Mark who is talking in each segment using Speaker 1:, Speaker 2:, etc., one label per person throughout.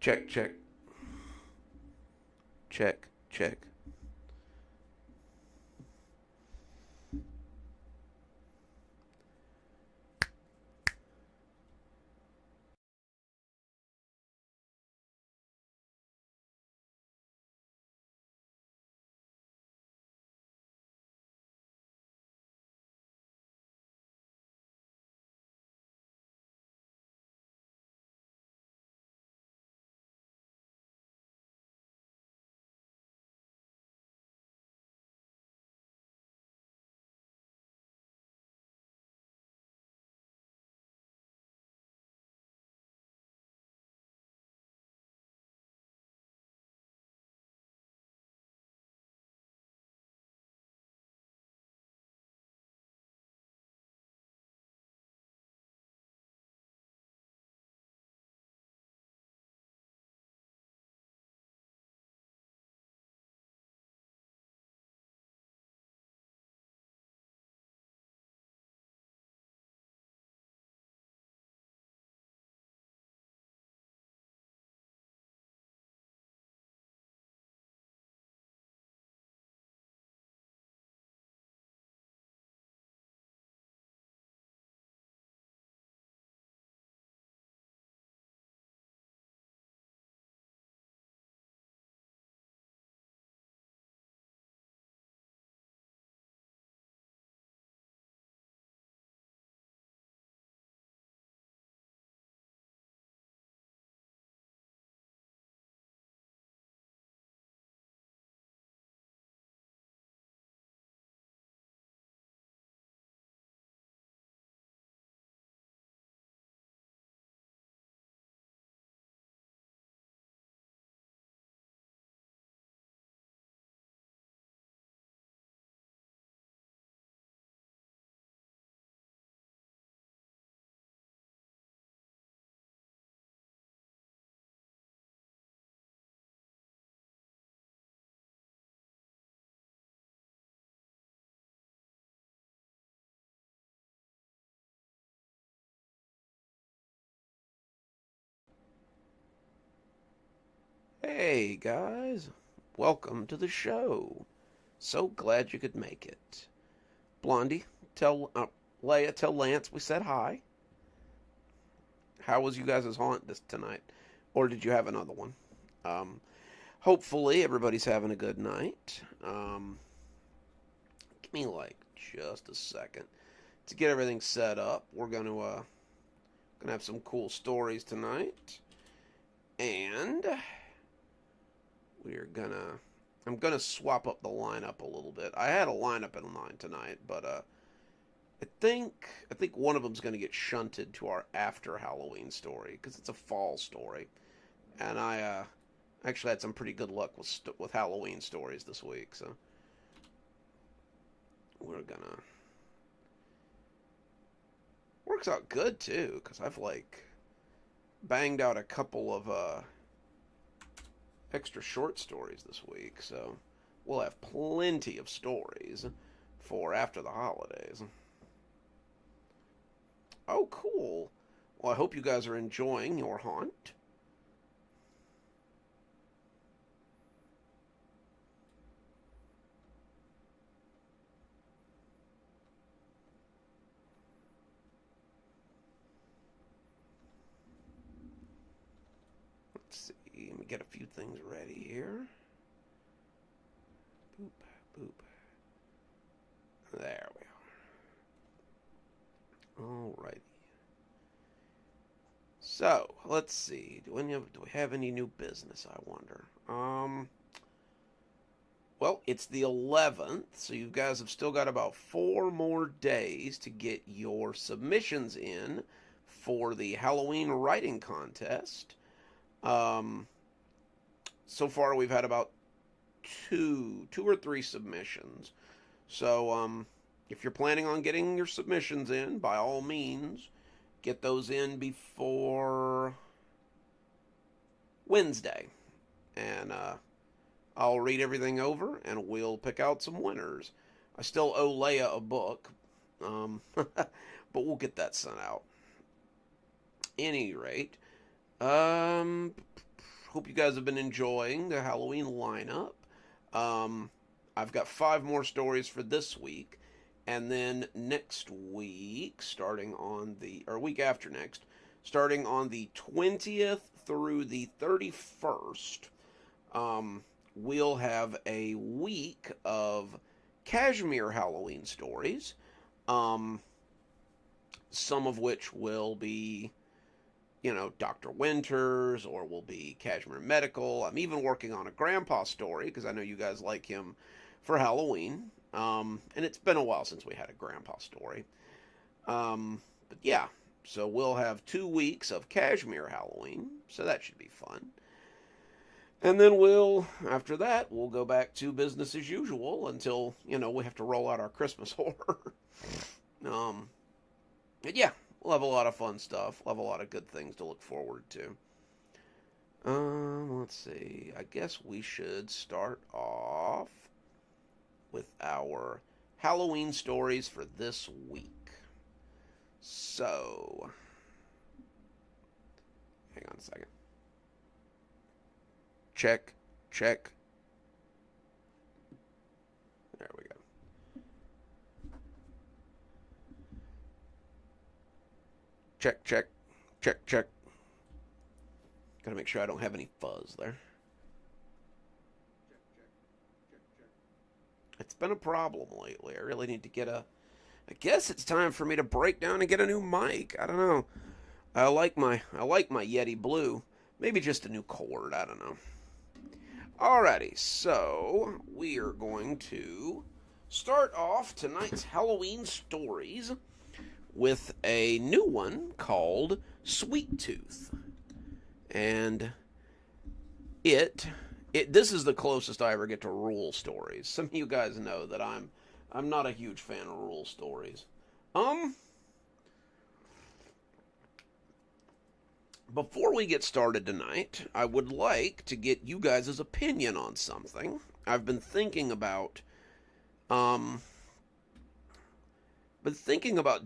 Speaker 1: Check, check, check, check. Hey guys, welcome to the show. So glad you could make it. Blondie, tell Leia, tell Lance we said hi. How was you guys' haunt this tonight, or did you have another one? Um, Hopefully everybody's having a good night. Give me like just a second to get everything set up. We're gonna have some cool stories tonight, and we're gonna I'm gonna swap up the lineup a little bit. I had a lineup in mind tonight, but I think one of them's gonna get shunted to our after Halloween story because it's a fall story, and I actually had some pretty good luck with Halloween stories this week, so we're gonna works out good too because I've like banged out a couple of extra short stories this week, so we'll have plenty of stories for after the holidays. Oh, cool. Well, I hope you guys are enjoying your haunt. Let's see. Let me get a few things ready here. Boop, boop. There we are. Alrighty. So, let's see. Do we have any new business, I wonder? Well, it's the 11th, so you guys have still got about 4 more days to get your submissions in for the Halloween writing contest. Um, so far, we've had about two or three submissions. So, if you're planning on getting your submissions in, by all means, get those in before Wednesday, and I'll read everything over and we'll pick out some winners. I still owe Leia a book, but we'll get that sent out. Any rate, um, hope you guys have been enjoying the Halloween lineup. I've got 5 more stories for this week, and then next week, week after next, starting on the 20th through the 31st, we'll have a week of Kashmir Halloween stories, some of which will be, Dr. Winters, or will be Kashmir Medical. I'm even working on a grandpa story because I know you guys like him for Halloween. And it's been a while since we had a grandpa story. But yeah, so we'll have 2 weeks of Kashmir Halloween, so that should be fun. And then after that, we'll go back to business as usual until, we have to roll out our Christmas horror. But yeah, we'll have a lot of fun stuff. We'll have a lot of good things to look forward to. Let's see. I guess we should start off with our Halloween stories for this week. So, hang on a second. Check. There we go. Check. Gotta make sure I don't have any fuzz there. It's been a problem lately. I really need to get I guess it's time for me to break down and get a new mic. I don't know. I like my Yeti Blue. Maybe just a new cord. I don't know. Alrighty, so we are going to start off tonight's Halloween stories with a new one called Sweet Tooth. And this is the closest I ever get to rule stories. Some of you guys know that I'm not a huge fan of rule stories. Before we get started tonight, I would like to get you guys' opinion on something. I've been thinking about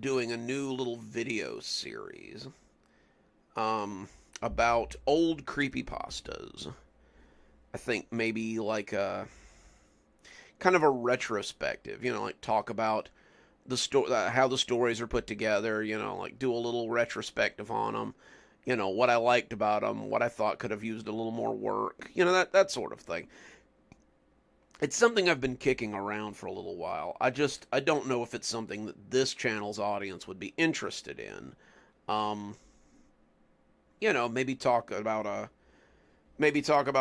Speaker 1: doing a new little video series about old creepypastas. I think maybe like a kind of a retrospective, like talk about how the stories are put together, like do a little retrospective on them, what I liked about them, what I thought could have used a little more work, that sort of thing. It's something I've been kicking around for a little while. I don't know if it's something that this channel's audience would be interested in. Maybe talk about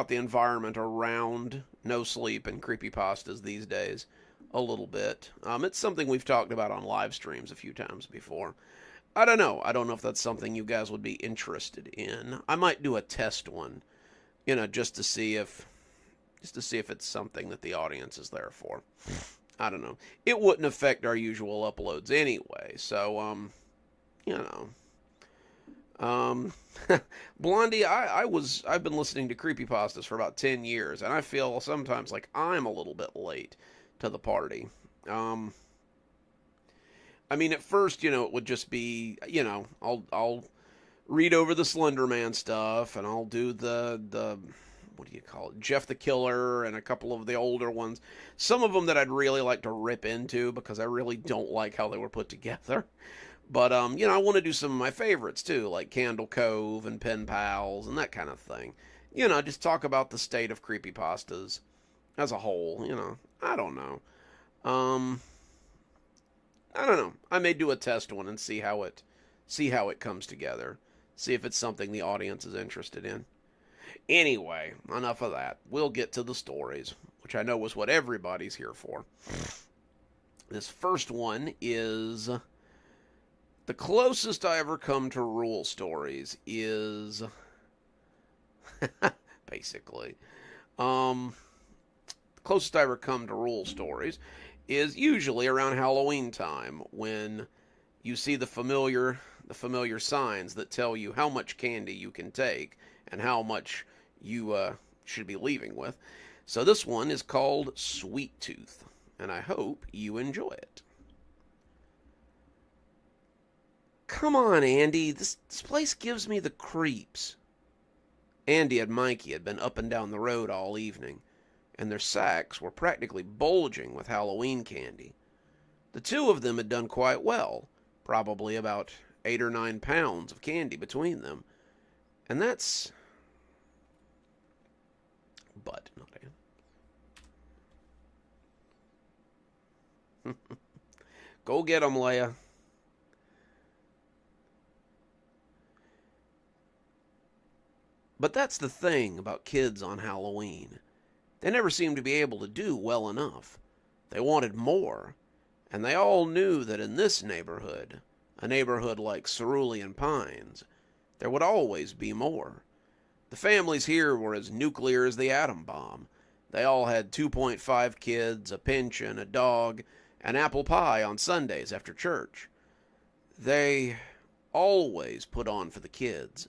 Speaker 1: the environment around No Sleep and creepypastas these days a little bit. It's something we've talked about on live streams a few times before. I don't know. I don't know if that's something you guys would be interested in. I might do a test one, just to see if it's something that the audience is there for. I don't know. It wouldn't affect our usual uploads anyway, so Blondie, I've been listening to creepypastas for about 10 years, and I feel sometimes like I'm a little bit late to the party. At first, it would just be, I'll read over the Slender Man stuff, and I'll do the what do you call it, Jeff the Killer, and a couple of the older ones. Some of them that I'd really like to rip into because I really don't like how they were put together. But, I want to do some of my favorites, too, like Candle Cove and Pen Pals and that kind of thing. Just talk about the state of creepypastas as a whole, I don't know. I don't know. I may do a test one and see how it comes together. See if it's something the audience is interested in. Anyway, enough of that. We'll get to the stories, which I know is what everybody's here for. This first one is... The closest I ever come to rule stories is... basically. The closest I ever come to rule stories is usually around Halloween time, when you see the familiar signs that tell you how much candy you can take and how much you should be leaving with. So this one is called Sweet Tooth, and I hope you enjoy it. Come on, Andy. This place gives me the creeps. Andy and Mikey had been up and down the road all evening, and their sacks were practically bulging with Halloween candy. The two of them had done quite well, probably about 8 or 9 pounds of candy between them, and that's... But, not Ann. Go get 'em, Leia. But that's the thing about kids on Halloween. They never seem to be able to do well enough. They wanted more, and they all knew that in this neighborhood, a neighborhood like Cerulean Pines, there would always be more. The families here were as nuclear as the atom bomb. They all had 2.5 kids, a pension, a dog, and apple pie on Sundays after church. They always put on for the kids,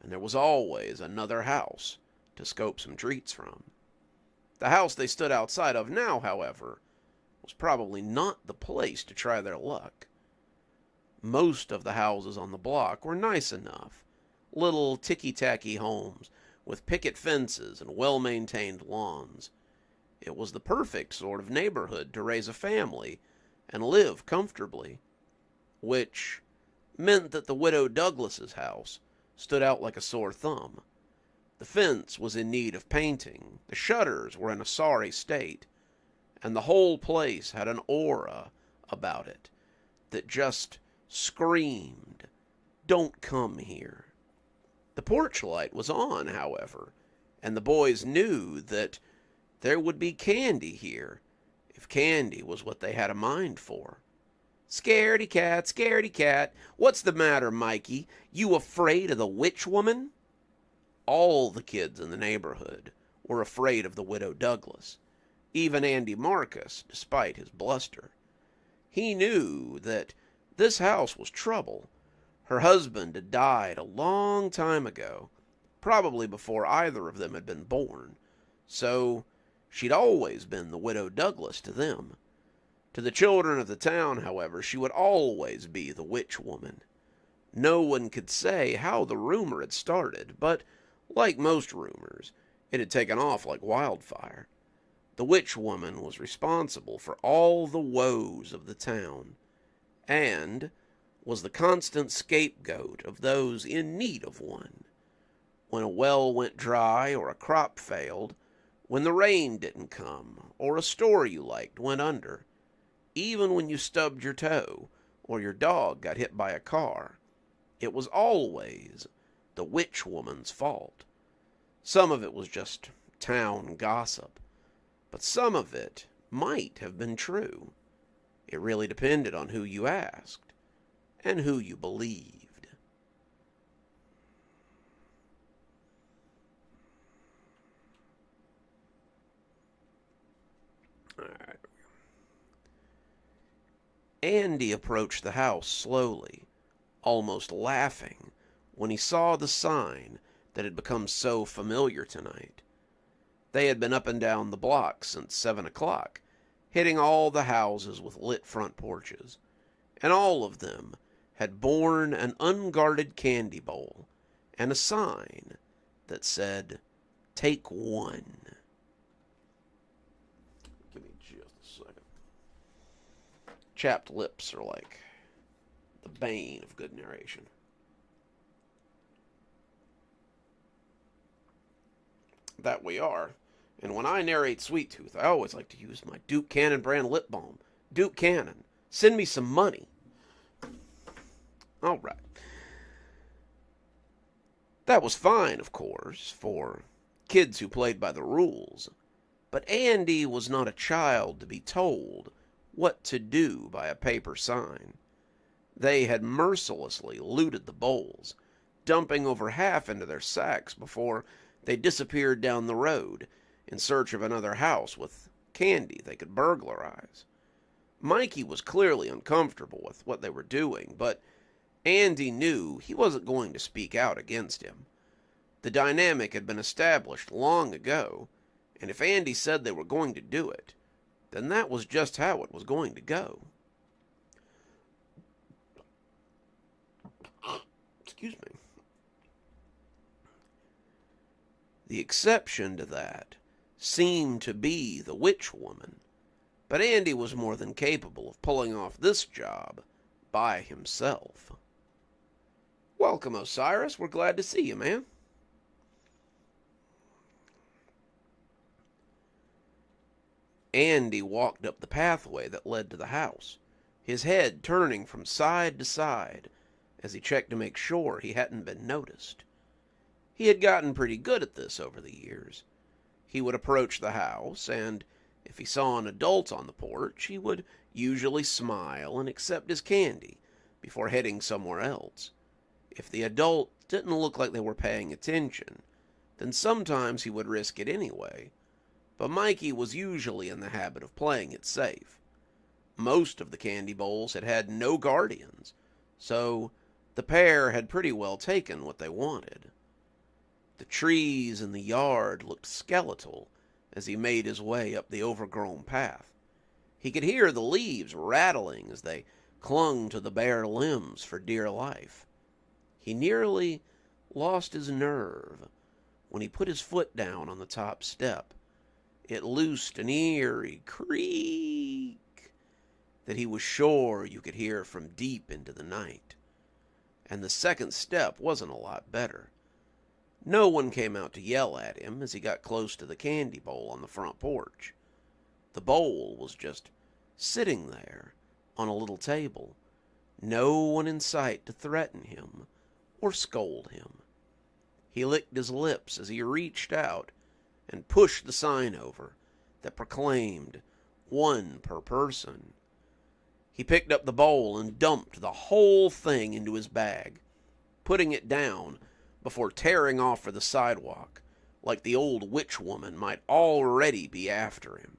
Speaker 1: and there was always another house to scope some treats from. The house they stood outside of now, however, was probably not the place to try their luck. Most of the houses on the block were nice enough, little ticky-tacky homes with picket fences and well-maintained lawns. It was the perfect sort of neighborhood to raise a family and live comfortably, which meant that the widow Douglas's house stood out like a sore thumb. The fence was in need of painting, the shutters were in a sorry state, and the whole place had an aura about it that just screamed, "Don't come here." The porch light was on, however, and the boys knew that there would be candy here, if candy was what they had a mind for. "Scaredy cat, scaredy cat, what's the matter, Mikey? You afraid of the witch woman?" All the kids in the neighborhood were afraid of the widow Douglas, even Andy Marcus, despite his bluster. He knew that this house was trouble. Her husband had died a long time ago, probably before either of them had been born, so she'd always been the widow Douglas to them. To the children of the town, however, she would always be the witch woman. No one could say how the rumor had started, but like most rumors, it had taken off like wildfire. The witch woman was responsible for all the woes of the town, and was the constant scapegoat of those in need of one. When a well went dry or a crop failed, when the rain didn't come, or a store you liked went under, even when you stubbed your toe or your dog got hit by a car, it was always the witch woman's fault. Some of it was just town gossip, but some of it might have been true. It really depended on who you asked and who you believed. All right. Andy approached the house slowly, almost laughing, when he saw the sign that had become so familiar tonight. They had been up and down the block since 7 o'clock, hitting all the houses with lit front porches, and all of them had borne an unguarded candy bowl and a sign that said, "Take one." Give me just a second. Chapped lips are like the bane of good narration. That we are. And when I narrate Sweet Tooth, I always like to use my Duke Cannon brand lip balm. Duke Cannon, send me some money. All right. That was fine, of course, for kids who played by the rules. But Andy was not a child to be told what to do by a paper sign. They had mercilessly looted the bowls, dumping over half into their sacks before they disappeared down the road in search of another house with candy they could burglarize. Mikey was clearly uncomfortable with what they were doing, but Andy knew he wasn't going to speak out against him. The dynamic had been established long ago, and if Andy said they were going to do it, then that was just how it was going to go. Excuse me. The exception to that seemed to be the witch woman, but Andy was more than capable of pulling off this job by himself. Welcome, Osiris. We're glad to see you, man. Andy walked up the pathway that led to the house, his head turning from side to side as he checked to make sure he hadn't been noticed. He had gotten pretty good at this over the years. He would approach the house, and if he saw an adult on the porch, he would usually smile and accept his candy before heading somewhere else. If the adult didn't look like they were paying attention, then sometimes he would risk it anyway. But Mikey was usually in the habit of playing it safe. Most of the candy bowls had had no guardians, so the pair had pretty well taken what they wanted. The trees in the yard looked skeletal as he made his way up the overgrown path. He could hear the leaves rattling as they clung to the bare limbs for dear life. He nearly lost his nerve when he put his foot down on the top step. It loosed an eerie creak that he was sure you could hear from deep into the night. And the second step wasn't a lot better. No one came out to yell at him as he got close to the candy bowl on the front porch. The bowl was just sitting there on a little table. No one in sight to threaten him or scold him. He licked his lips as he reached out and pushed the sign over that proclaimed 1 per person. He picked up the bowl and dumped the whole thing into his bag, putting it down before tearing off for the sidewalk, like the old witch woman might already be after him.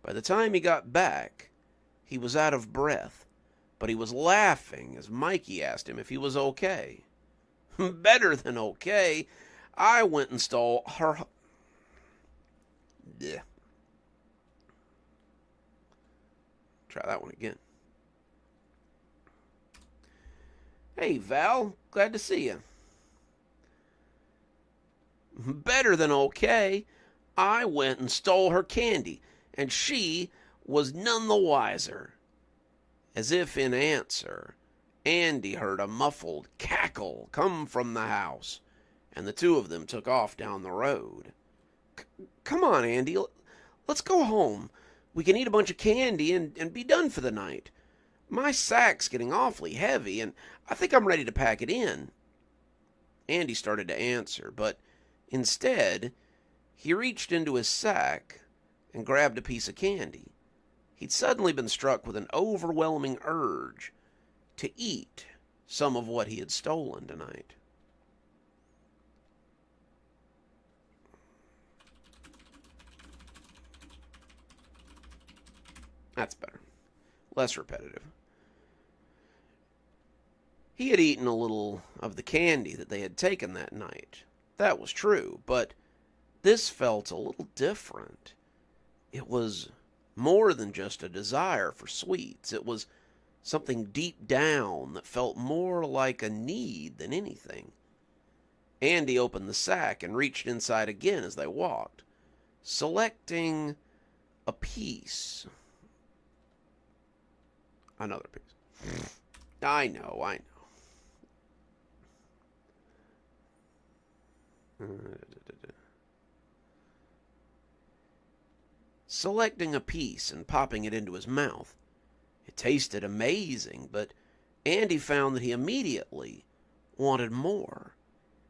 Speaker 1: By the time he got back, he was out of breath, but he was laughing as Mikey asked him if he was okay. Better than okay. I went and stole her... Yeah. Try that one again. Hey, Val. Glad to see you. Better than okay. I went and stole her candy, and she was none the wiser. As if in answer, Andy heard a muffled cackle come from the house, and the two of them took off down the road. Come on, Andy. Let's go home. We can eat a bunch of candy and be done for the night. My sack's getting awfully heavy, and I think I'm ready to pack it in. Andy started to answer, but instead, he reached into his sack and grabbed a piece of candy. He'd suddenly been struck with an overwhelming urge to eat some of what he had stolen tonight. That's better. Less repetitive. He had eaten a little of the candy that they had taken that night. That was true, but this felt a little different. It was more than just a desire for sweets. It was something deep down that felt more like a need than anything. Andy opened the sack and reached inside again as they walked, selecting a piece. Another piece. I know. Selecting a piece and popping it into his mouth. It tasted amazing, but Andy found that he immediately wanted more.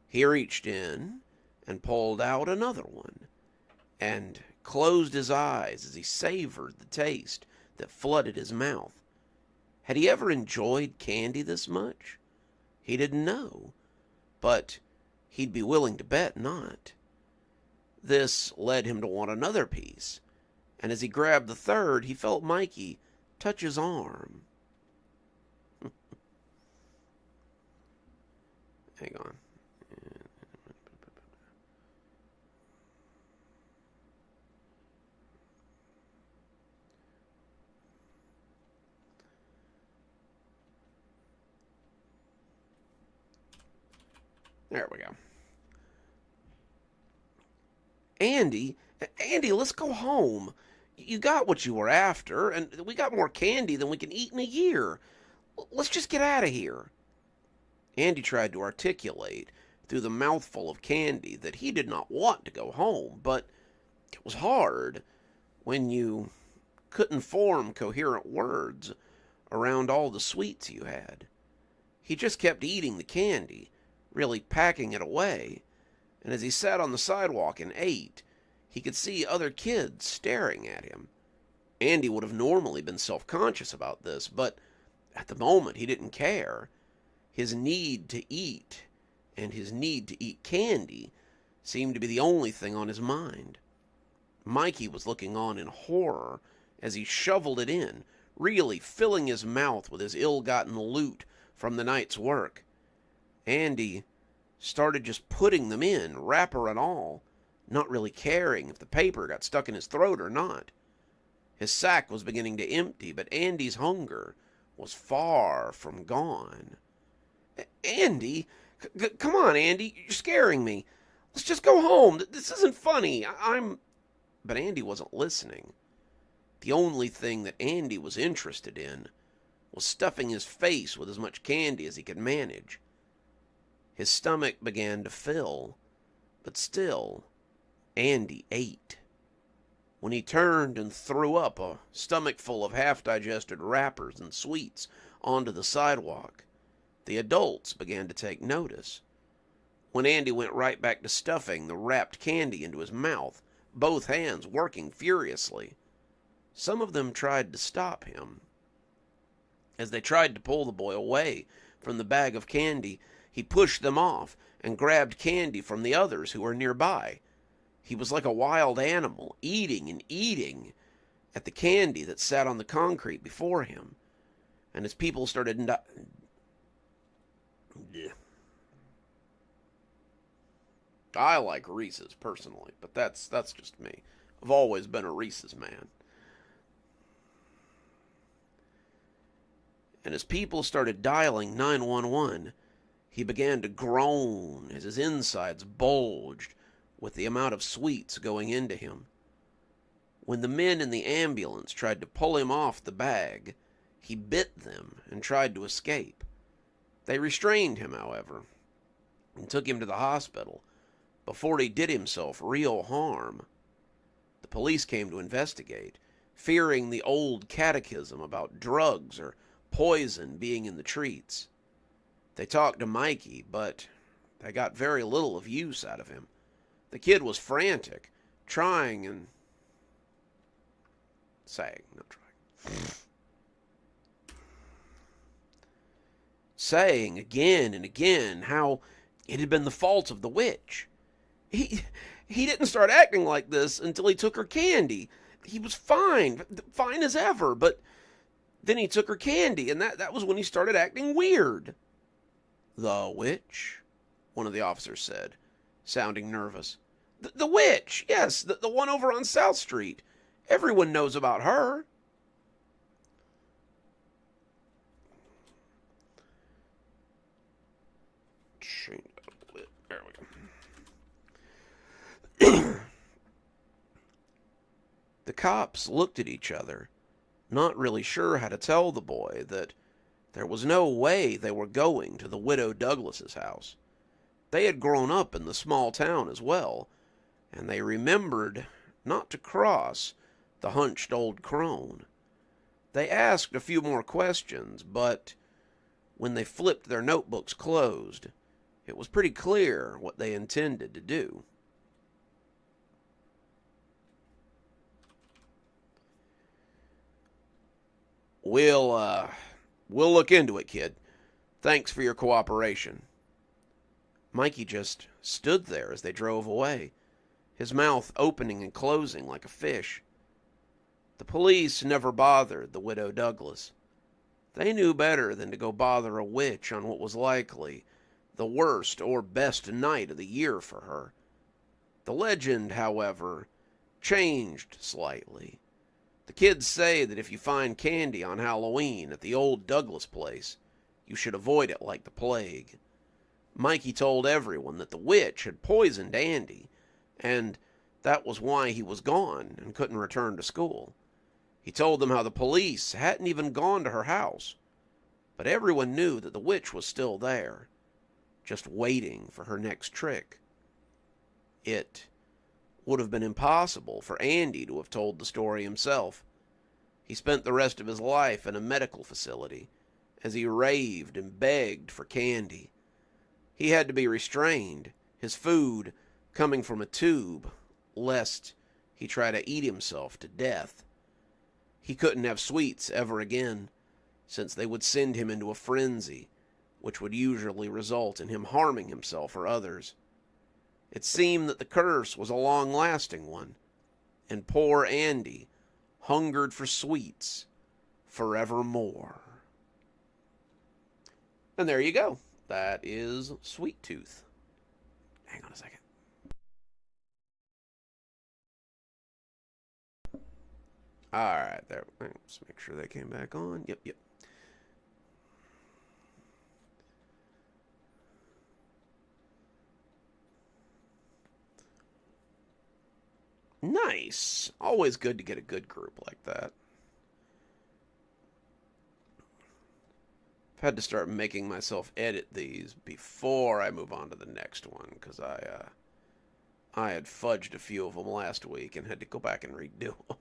Speaker 1: He reached in and pulled out another one, and closed his eyes as he savored the taste that flooded his mouth. Had he ever enjoyed candy this much? He didn't know, but he'd be willing to bet not. This led him to want another piece, and as he grabbed the third, he felt Mikey touch his arm. Hang on. There we go. Andy, Andy, let's go home. You got what you were after, and we got more candy than we can eat in a year. Let's just get out of here. Andy tried to articulate through the mouthful of candy that he did not want to go home, but it was hard when you couldn't form coherent words around all the sweets you had. He just kept eating the candy, really packing it away, and as he sat on the sidewalk and ate, he could see other kids staring at him. Andy would have normally been self-conscious about this, but at the moment he didn't care. His need to eat and his need to eat candy seemed to be the only thing on his mind. Mikey was looking on in horror as he shoveled it in, really filling his mouth with his ill-gotten loot from the night's work. Andy started just putting them in, wrapper and all, not really caring if the paper got stuck in his throat or not. His sack was beginning to empty, but Andy's hunger was far from gone. Andy, come on, Andy, you're scaring me. Let's just go home. This isn't funny. But Andy wasn't listening. The only thing that Andy was interested in was stuffing his face with as much candy as he could manage. His stomach began to fill, but still, Andy ate. When he turned and threw up a stomach full of half-digested wrappers and sweets onto the sidewalk, the adults began to take notice. When Andy went right back to stuffing the wrapped candy into his mouth, both hands working furiously, some of them tried to stop him. As they tried to pull the boy away from the bag of candy, he pushed them off and grabbed candy from the others who were nearby. He was like a wild animal, eating and eating at the candy that sat on the concrete before him. And as people started I like Reese's personally, but that's just me. I've always been a Reese's man. And as people started dialing 911, he began to groan as his insides bulged with the amount of sweets going into him. When the men in the ambulance tried to pull him off the bag, he bit them and tried to escape. They restrained him, however, and took him to the hospital before he did himself real harm. The police came to investigate, fearing the old catechism about drugs or poison being in the treats. They talked to Mikey, but they got very little of use out of him. The kid was frantic, trying and saying, saying again and again how it had been the fault of the witch. He didn't start acting like this until he took her candy. He was fine as ever, but then he took her candy, and that was when he started acting weird. The witch? One of the officers said, sounding nervous. The witch, yes, the one over on South Street. Everyone knows about her. There we go. The cops looked at each other, not really sure how to tell the boy that there was no way they were going to the widow Douglas's house. They had grown up in the small town as well, and they remembered not to cross the hunched old crone. They asked a few more questions, but when they flipped their notebooks closed, it was pretty clear what they intended to do. We'll look into it, kid. Thanks for your cooperation. Mikey just stood there as they drove away, his mouth opening and closing like a fish. The police never bothered the widow Douglas. They knew better than to go bother a witch on what was likely the worst or best night of the year for her. The legend, however, changed slightly. The kids say that if you find candy on Halloween at the old Douglas place, you should avoid it like the plague. Mikey told everyone that the witch had poisoned Andy, and That was why he was gone and couldn't return to school. He told them how the police hadn't even gone to her house, but everyone knew that the witch was still there, just waiting for her next trick. It would have been impossible for Andy to have told the story himself. He spent the rest of his life in a medical facility as he raved and begged for candy. He had to be restrained, his food coming from a tube, lest he try to eat himself to death. He couldn't have sweets ever again, since they would send him into a frenzy, which would usually result in him harming himself or others. It seemed that the curse was a long-lasting one, and poor Andy hungered for sweets forevermore. And there you go. That is Sweet Tooth. Hang on a second. All right, there. Let's make sure they came back on. Yep. Nice. Always good to get a good group like that. I've had to start making myself edit these before I move on to the next one, because I had fudged a few of them last week and had to go back and redo them.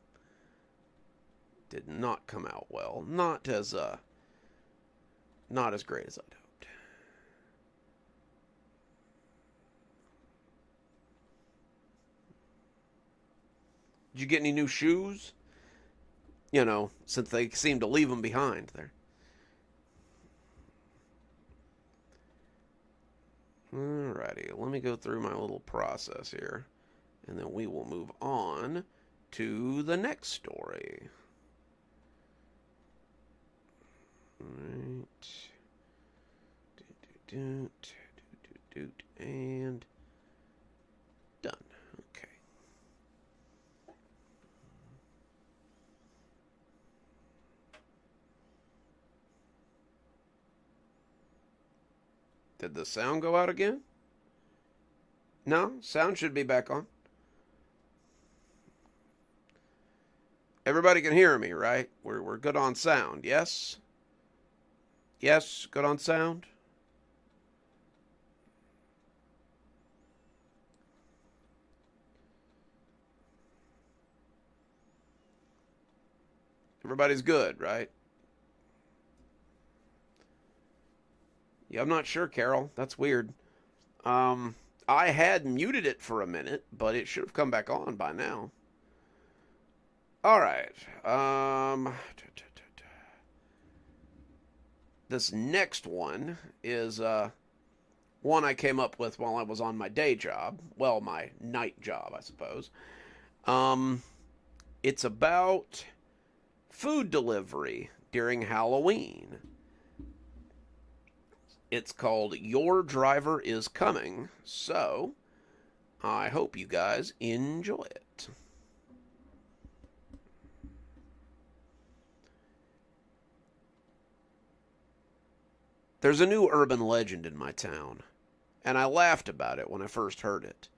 Speaker 1: Did not come out well. Not as great as I'd hoped. Did you get any new shoes? You know, since they seem to leave them behind there. Alrighty, let me go through my little process here, and then we will move on to the next story. Alright. And done. Okay. Did the sound go out again? No, sound should be back on. Everybody can hear me, right? We're good on sound, yes? Yes, good on sound? Everybody's good, right? Yeah, I'm not sure, Carol. That's weird. I had muted it for a minute, but it should have come back on by now. All right. This next one is one I came up with while I was on my day job. Well, my night job, I suppose. It's about food delivery during Halloween. It's called Your Driver is Coming, so I hope you guys enjoy it. There's a new urban legend in my town, and I laughed about it when I first heard it.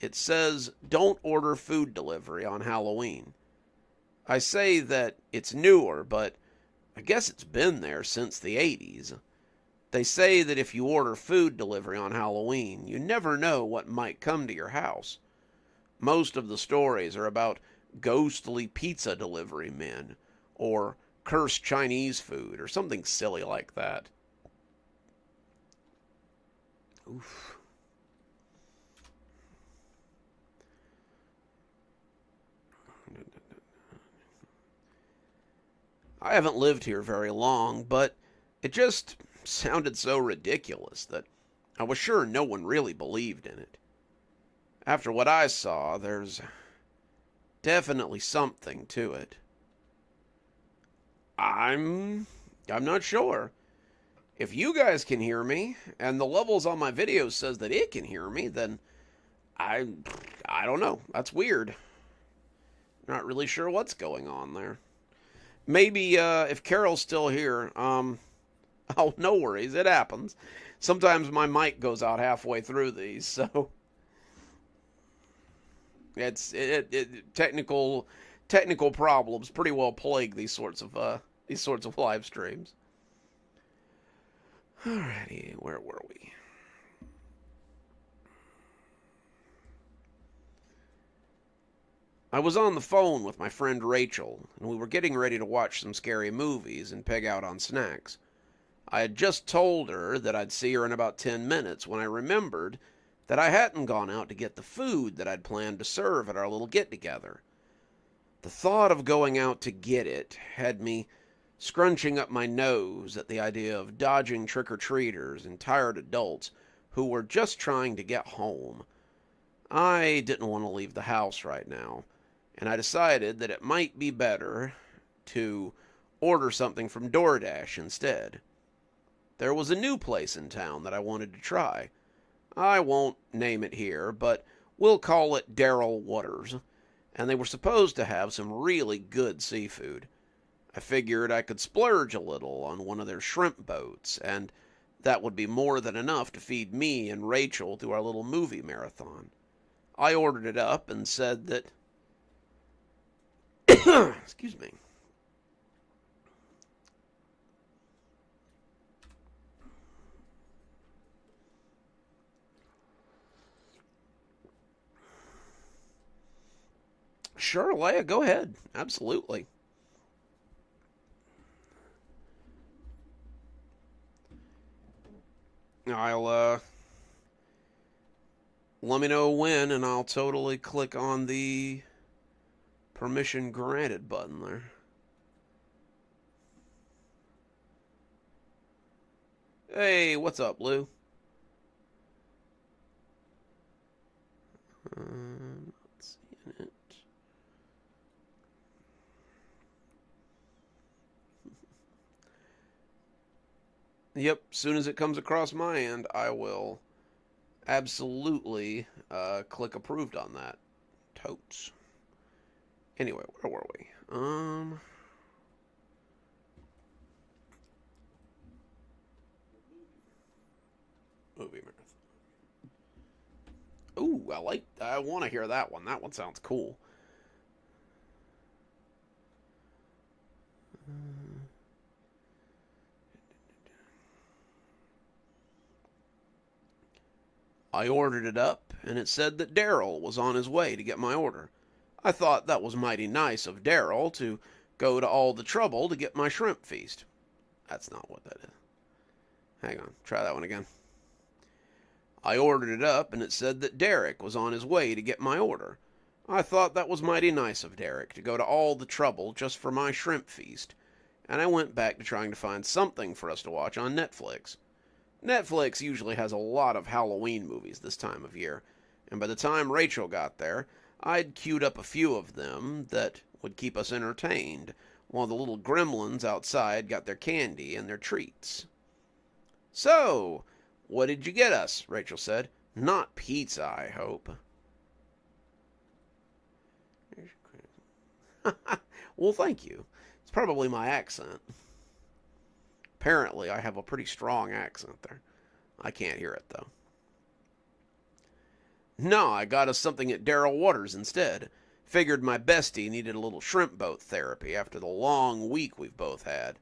Speaker 1: It says, don't order food delivery on Halloween. I say that it's newer, but I guess it's been there since the 80s. They say that if you order food delivery on Halloween, you never know what might come to your house. Most of the stories are about ghostly pizza delivery men, or cursed Chinese food, or something silly like that. Oof. I haven't lived here very long, but it just sounded so ridiculous that I was sure no one really believed in it. After what I saw, there's definitely something to it. I'm not sure. If you guys can hear me, and the levels on my video says that it can hear me, then I don't know. That's weird. Not really sure what's going on there. Maybe if Carol's still here, oh, no worries, it happens. Sometimes my mic goes out halfway through these, so. Technical problems pretty well plague these sorts of live streams. Alrighty, where were we? I was on the phone with my friend Rachel, and we were getting ready to watch some scary movies and peg out on snacks. I had just told her that I'd see her in about 10 minutes when I remembered that I hadn't gone out to get the food that I'd planned to serve at our little get-together. The thought of going out to get it had me scrunching up my nose at the idea of dodging trick-or-treaters and tired adults who were just trying to get home. I didn't want to leave the house right now, and I decided that it might be better to order something from DoorDash instead. There was a new place in town that I wanted to try. I won't name it here, but we'll call it Daryl Waters, and they were supposed to have some really good seafood. I figured I could splurge a little on one of their shrimp boats, and that would be more than enough to feed me and Rachel through our little movie marathon. I ordered it up and said that... Excuse me. Sure, Leia, go ahead. Absolutely. I'll, let me know when, and I'll totally click on the permission granted button there. Hey, what's up, Lou? Not seeing it. Yep, soon as it comes across my end, I will absolutely click approved on that. Totes. Anyway, where were we? Movie marathon. Ooh, I want to hear that one. That one sounds cool. I ordered it up, and it said that Daryl was on his way to get my order. I thought that was mighty nice of Daryl to go to all the trouble to get my shrimp feast. That's not what that is. Hang on, try that one again. I ordered it up, and it said that Derek was on his way to get my order. I thought that was mighty nice of Derek to go to all the trouble just for my shrimp feast, and I went back to trying to find something for us to watch on Netflix. Netflix usually has a lot of Halloween movies this time of year, and by the time Rachel got there, I'd queued up a few of them that would keep us entertained, while the little gremlins outside got their candy and their treats. So, what did you get us? Rachel said. Not pizza, I hope. Well, thank you. It's probably my accent. Apparently, I have a pretty strong accent there. I can't hear it, though. No, I got us something at Daryl Waters instead. Figured my bestie needed a little shrimp boat therapy after the long week we've both had.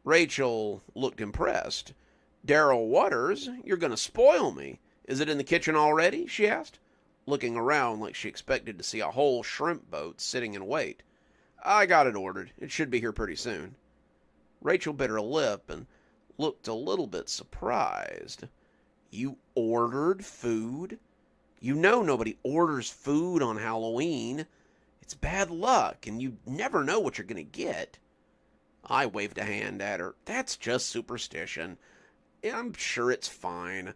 Speaker 1: Rachel looked impressed. Daryl Waters? You're going to spoil me. Is it in the kitchen already? She asked, looking around like she expected to see a whole shrimp boat sitting in wait. I got it ordered. It should be here pretty soon. Rachel bit her lip and looked a little bit surprised. You ordered food? You know nobody orders food on Halloween. It's bad luck, and you never know what you're going to get. I waved a hand at her. That's just superstition. I'm sure it's fine.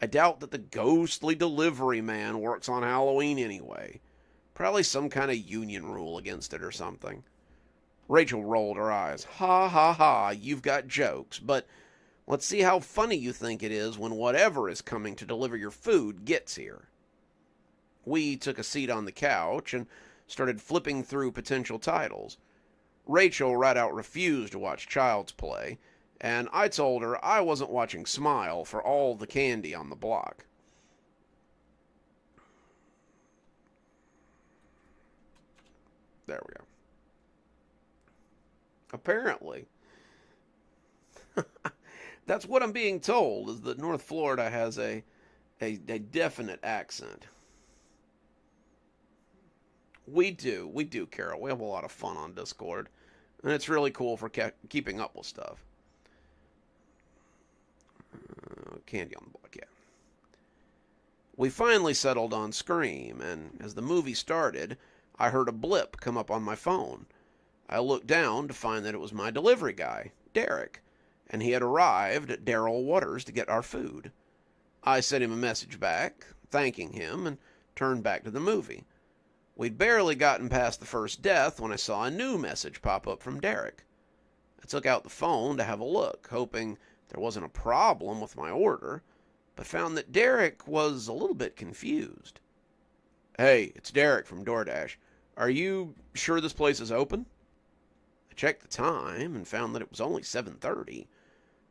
Speaker 1: I doubt that the ghostly delivery man works on Halloween anyway. Probably some kind of union rule against it or something. Rachel rolled her eyes. Ha ha ha, you've got jokes, but let's see how funny you think it is when whatever is coming to deliver your food gets here. We took a seat on the couch and started flipping through potential titles. Rachel right out refused to watch Child's Play, and I told her I wasn't watching Smile for all the candy on the block. There we go. Apparently. That's what I'm being told, is that North Florida has a definite accent. We do, Carol. We have a lot of fun on Discord, and it's really cool for keeping up with stuff. Candy on the block, yeah. We finally settled on Scream, and as the movie started, I heard a blip come up on my phone. I looked down to find that it was my delivery guy, Derek, and he had arrived at Daryl Waters to get our food. I sent him a message back, thanking him, and turned back to the movie. We'd barely gotten past the first death when I saw a new message pop up from Derek. I took out the phone to have a look, hoping there wasn't a problem with my order, but found that Derek was a little bit confused. "Hey, it's Derek from DoorDash. Are you sure this place is open?" I checked the time and found that it was only 7:30.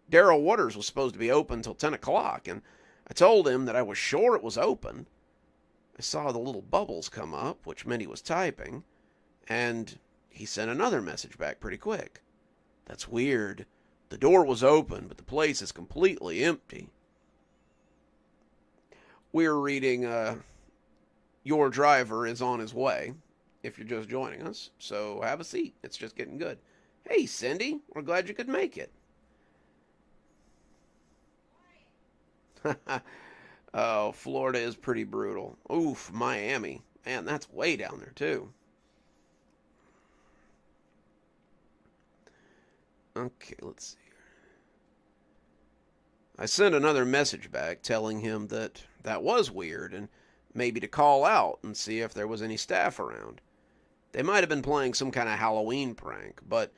Speaker 1: Daryl Waters was supposed to be open till 10 o'clock, and I told him that I was sure it was open. I saw the little bubbles come up, which meant he was typing, and he sent another message back pretty quick. "That's weird. The door was open, but the place is completely empty." We're reading Your Driver is on His Way, if you're just joining us, so have a seat. It's just getting good. Hey, Cindy, we're glad you could make it. Oh, Florida is pretty brutal. Oof, Miami. Man, that's way down there, too. Okay, let's see. I sent another message back telling him that was weird and maybe to call out and see if there was any staff around. They might have been playing some kind of Halloween prank, but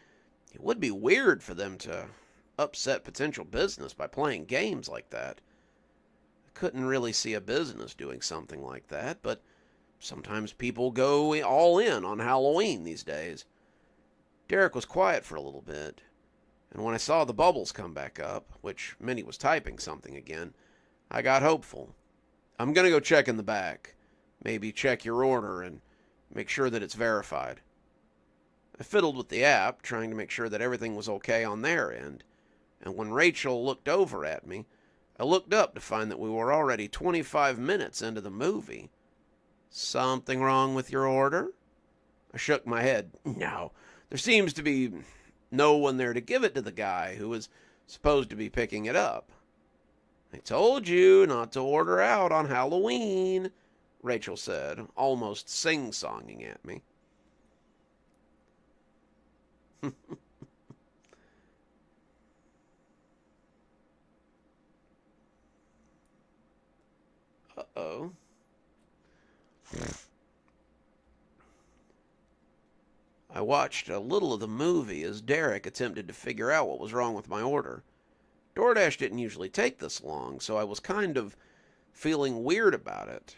Speaker 1: it would be weird for them to upset potential business by playing games like that. I couldn't really see a business doing something like that, but sometimes people go all in on Halloween these days. Derek was quiet for a little bit, and when I saw the bubbles come back up, which meant he was typing something again, I got hopeful. "I'm going to go check in the back. Maybe check your order and make sure that it's verified." I fiddled with the app, trying to make sure that everything was okay on their end, and when Rachel looked over at me, I looked up to find that we were already 25 minutes into the movie. "Something wrong with your order?" I shook my head. "No, there seems to be no one there to give it to the guy who was supposed to be picking it up." "I told you not to order out on Halloween," Rachel said, almost sing-songing at me. Uh-oh. I watched a little of the movie as Derek attempted to figure out what was wrong with my order. DoorDash didn't usually take this long, so I was kind of feeling weird about it.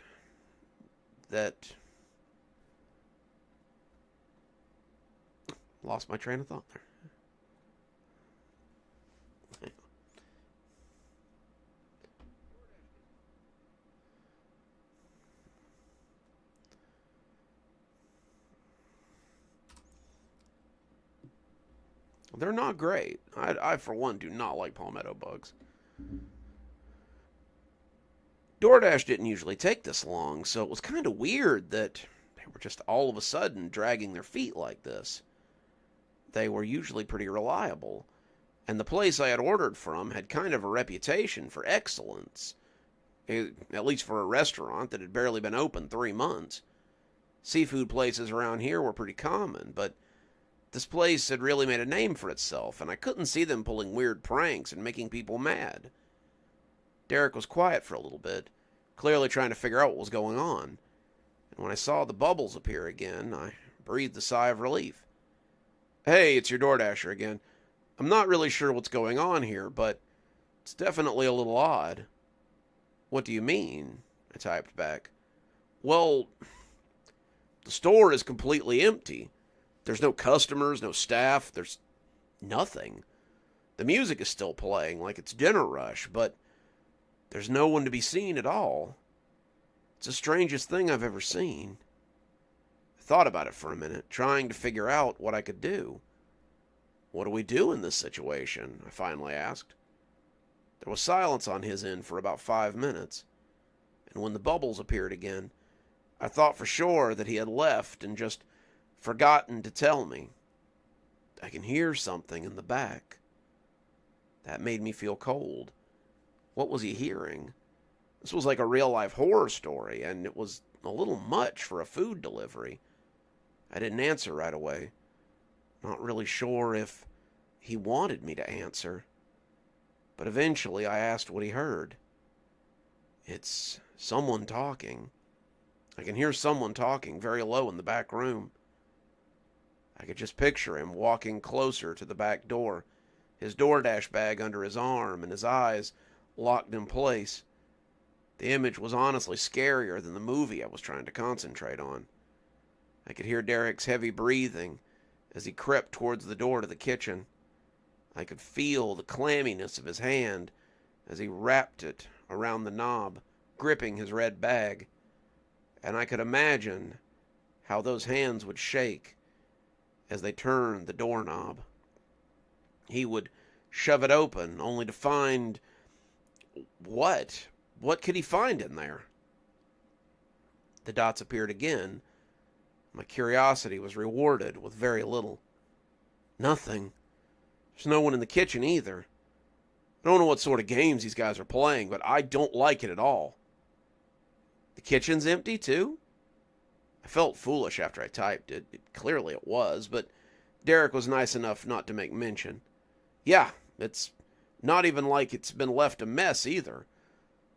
Speaker 1: Lost my train of thought there. They're not great. I, for one, do not like palmetto bugs. DoorDash didn't usually take this long, so it was kind of weird that they were just all of a sudden dragging their feet like this. They were usually pretty reliable, and the place I had ordered from had kind of a reputation for excellence, at least for a restaurant that had barely been open 3 months. Seafood places around here were pretty common, but this place had really made a name for itself, and I couldn't see them pulling weird pranks and making people mad. Derek was quiet for a little bit, clearly trying to figure out what was going on. And when I saw the bubbles appear again, I breathed a sigh of relief. "Hey, it's your DoorDasher again. I'm not really sure what's going on here, but it's definitely a little odd." "What do you mean?" I typed back. "Well, the store is completely empty. There's no customers, no staff, there's nothing. The music is still playing like it's dinner rush, but there's no one to be seen at all. It's the strangest thing I've ever seen." I thought about it for a minute, trying to figure out what I could do. "What do we do in this situation?" I finally asked. There was silence on his end for about 5 minutes, and when the bubbles appeared again, I thought for sure that he had left and just forgotten to tell me. "I can hear something in the back." That made me feel cold. What was he hearing? This was like a real-life horror story, and it was a little much for a food delivery. I didn't answer right away. Not really sure if he wanted me to answer. But eventually I asked what he heard. "It's someone talking. I can hear someone talking very low in the back room." I could just picture him walking closer to the back door, his DoorDash bag under his arm and his eyes locked in place. The image was honestly scarier than the movie I was trying to concentrate on. I could hear Derek's heavy breathing as he crept towards the door to the kitchen. I could feel the clamminess of his hand as he wrapped it around the knob, gripping his red bag. And I could imagine how those hands would shake as they turned the doorknob. He would shove it open, only to find... what? What could he find in there? The dots appeared again. My curiosity was rewarded with very little. Nothing. There's no one in the kitchen either. I don't know what sort of games these guys are playing, but I don't like it at all. The kitchen's empty too? I felt foolish after I typed it. Clearly it was, but Derek was nice enough not to make mention. "Yeah, it's not even like it's been left a mess either.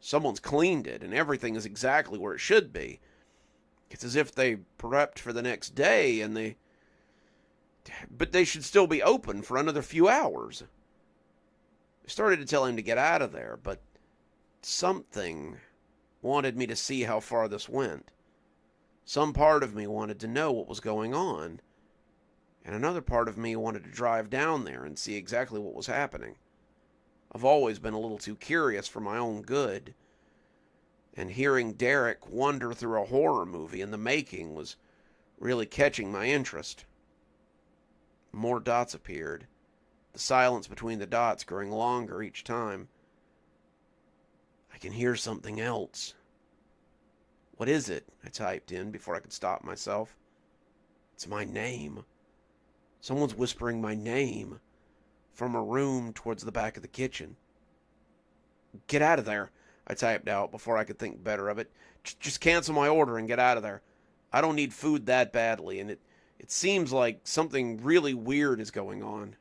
Speaker 1: Someone's cleaned it, and everything is exactly where it should be. It's as if they prepped for the next day, and but they should still be open for another few hours." I started to tell him to get out of there, but something wanted me to see how far this went. Some part of me wanted to know what was going on, and another part of me wanted to drive down there and see exactly what was happening. I've always been a little too curious for my own good, and hearing Derek wander through a horror movie in the making was really catching my interest. More dots appeared, the silence between the dots growing longer each time. "I can hear something else." "What is it?" I typed in before I could stop myself. "It's my name. Someone's whispering my name from a room towards the back of the kitchen." "Get out of there," I typed out before I could think better of it. Just cancel my order and get out of there. I don't need food that badly, and it seems like something really weird is going on."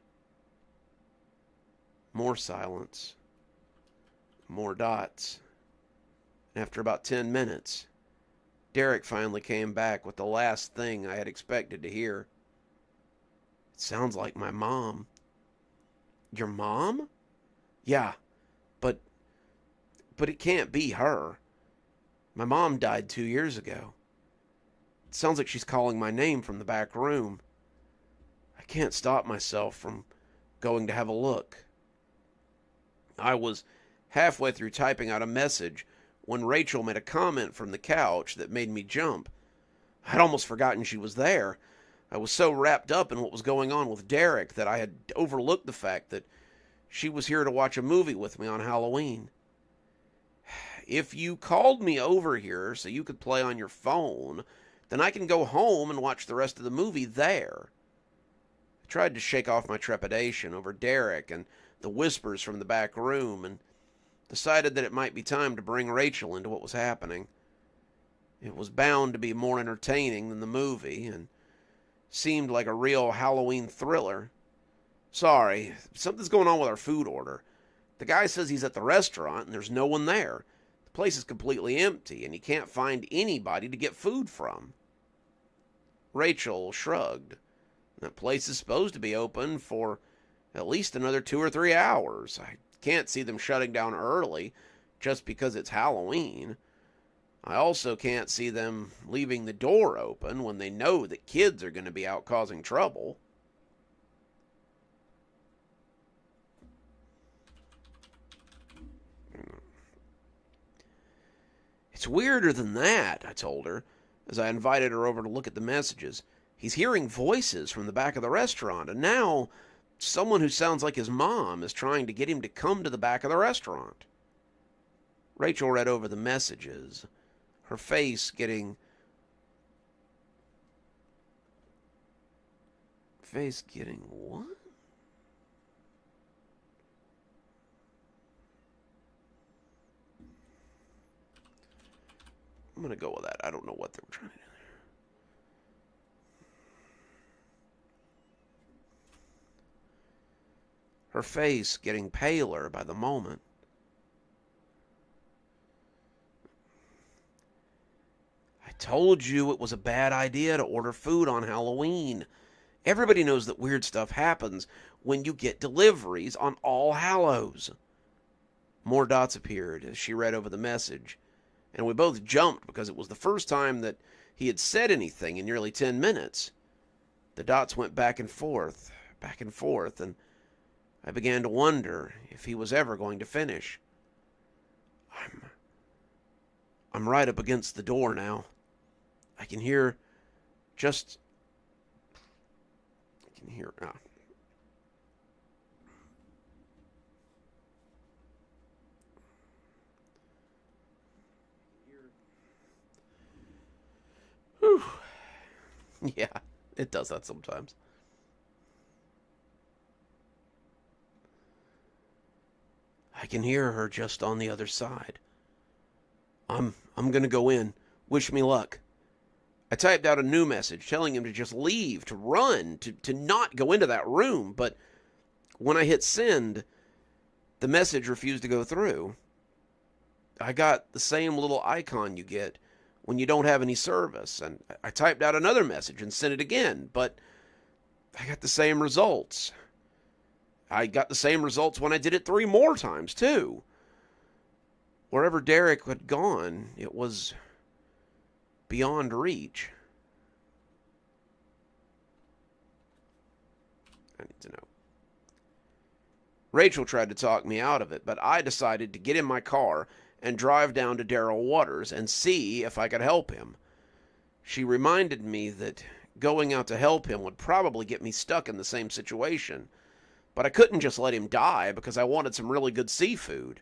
Speaker 1: More silence. More dots. And after about 10 minutes, Derek finally came back with the last thing I had expected to hear. "It sounds like my mom." "Your mom?" "Yeah, but it can't be her. My mom died 2 years ago. It sounds like she's calling my name from the back room. I can't stop myself from going to have a look." I was halfway through typing out a message when Rachel made a comment from the couch that made me jump. I'd almost forgotten she was there. I was so wrapped up in what was going on with Derek that I had overlooked the fact that she was here to watch a movie with me on Halloween. "If you called me over here so you could play on your phone, then I can go home and watch the rest of the movie there." I tried to shake off my trepidation over Derek and the whispers from the back room, and decided that it might be time to bring Rachel into what was happening. It was bound to be more entertaining than the movie, and seemed like a real Halloween thriller. "Sorry, something's going on with our food order. The guy says he's at the restaurant and there's no one there. The place is completely empty and he can't find anybody to get food from." Rachel shrugged. "That place is supposed to be open for at least another 2 or 3 hours. I can't see them shutting down early just because it's Halloween. I also can't see them leaving the door open when they know that kids are going to be out causing trouble." "It's weirder than that," I told her. as I invited her over to look at the messages. He's hearing voices from the back of the restaurant, and now someone who sounds like his mom is trying to get him to come to the back of the restaurant. Rachel read over the messages, her face getting what? I'm going to go with that. I don't know what they were trying to do there. Her face getting paler by the moment. I told you it was a bad idea to order food on Halloween. Everybody knows that weird stuff happens when you get deliveries on All Hallows. More dots appeared as she read over the message, and we both jumped because it was the first time that he had said anything in nearly 10 minutes. The dots went back and forth, and I began to wonder if he was ever going to finish. I'm right up against the door now. I can hear Whew. Yeah, it does that sometimes. I can hear her just on the other side. I'm going to go in. Wish me luck. I typed out a new message telling him to just leave, to run, to not go into that room, but when I hit send, the message refused to go through. I got the same little icon you get when you don't have any service, and I typed out another message and sent it again, but I got the same results. I got the same results when I did it 3 more times, too. Wherever Derek had gone, it was beyond reach. I need to know. Rachel tried to talk me out of it, but I decided to get in my car and drive down to Daryl Waters and see if I could help him. She reminded me that going out to help him would probably get me stuck in the same situation, but I couldn't just let him die because I wanted some really good seafood.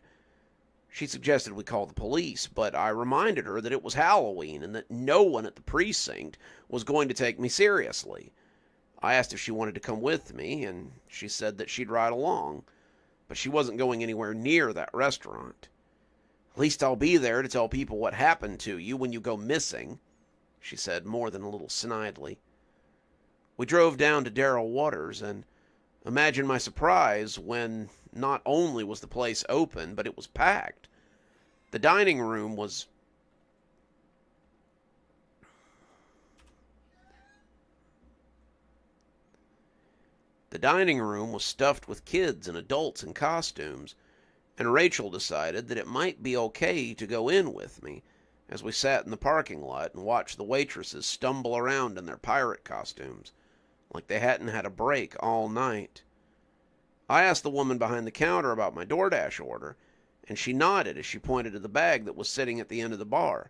Speaker 1: She suggested we call the police, but I reminded her that it was Halloween and that no one at the precinct was going to take me seriously. I asked if she wanted to come with me, and she said that she'd ride along, but she wasn't going anywhere near that restaurant. At least I'll be there to tell people what happened to you when you go missing, she said more than a little snidely. We drove down to Daryl Waters, and imagine my surprise when not only was the place open, but it was packed. The dining room was stuffed with kids and adults in costumes, and Rachel decided that it might be okay to go in with me as we sat in the parking lot and watched the waitresses stumble around in their pirate costumes, like they hadn't had a break all night. I asked the woman behind the counter about my DoorDash order, and she nodded as she pointed to the bag that was sitting at the end of the bar.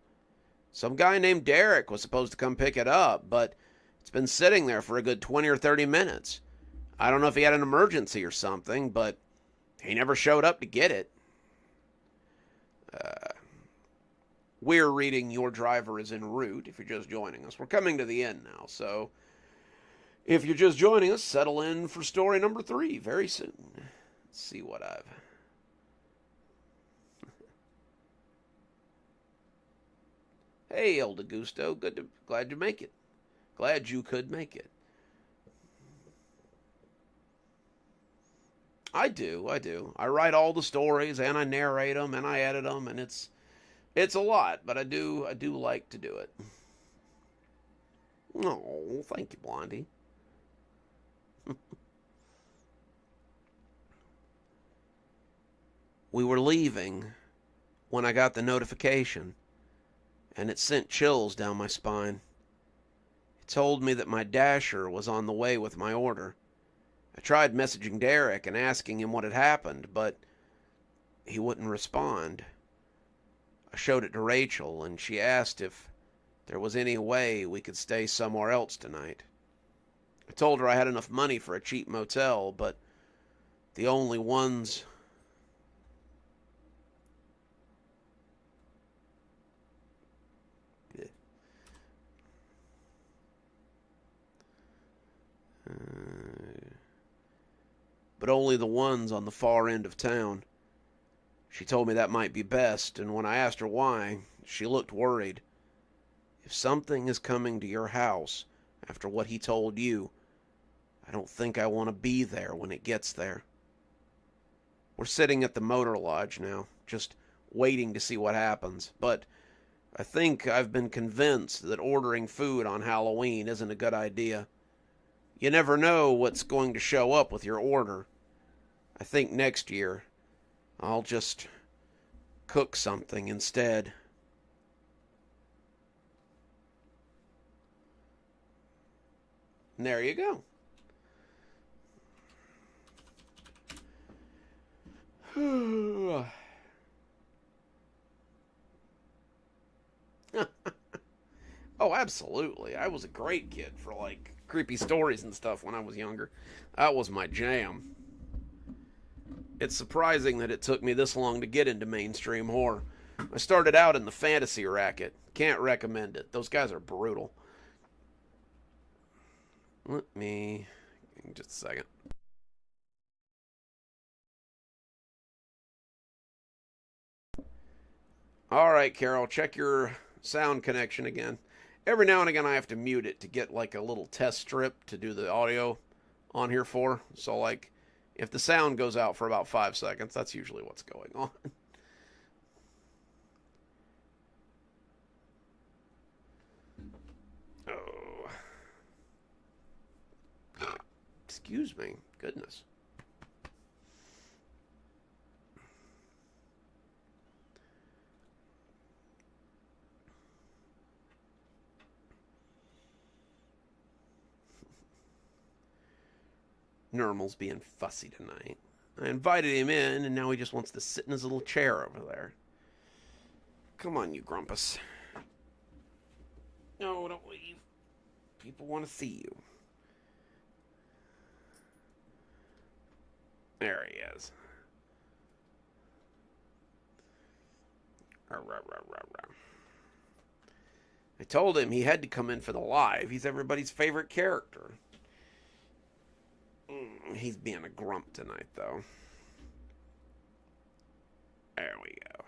Speaker 1: Some guy named Derek was supposed to come pick it up, but it's been sitting there for a good 20 or 30 minutes. I don't know if he had an emergency or something, but he never showed up to get it. We're reading Your Driver is en route, if you're just joining us. We're coming to the end now, so if you're just joining us, settle in for story number 3 very soon. Let's see what I've... Hey, El DeGusto, glad you make it. Glad you could make it. I do. I write all the stories, and I narrate them, and I edit them, and it's a lot, but I do like to do it. Oh, thank you, Blondie. We were leaving when I got the notification, and it sent chills down my spine. It told me that my Dasher was on the way with my order. I tried messaging Derek and asking him what had happened, but he wouldn't respond. I showed it to Rachel, and she asked if there was any way we could stay somewhere else tonight. I told her I had enough money for a cheap motel, but the only ones... but only the ones on the far end of town. She told me that might be best, and when I asked her why, she looked worried. If something is coming to your house after what he told you, I don't think I want to be there when it gets there. We're sitting at the motor lodge now, just waiting to see what happens, but I think I've been convinced that ordering food on Halloween isn't a good idea. You never know what's going to show up with your order. I think next year I'll just cook something instead. And there you go. Oh, absolutely. I was a great kid for, like, creepy stories and stuff when I was younger. That was my jam. It's surprising that it took me this long to get into mainstream horror. I started out in the fantasy racket. Can't recommend it. Those guys are brutal. Let me... just a second. Alright, Carol, check your sound connection again. Every now and again I have to mute it to get like a little test strip to do the audio on here for. So like, if the sound goes out for about 5 seconds, that's usually what's going on. Oh. Excuse me. Goodness. Normal's being fussy tonight. I invited him in, and now he just wants to sit in his little chair over there. Come on, you grumpus. No, don't leave. People want to see you. There he is. I told him he had to come in for the live. He's everybody's favorite character. He's being a grump tonight, though. There we go.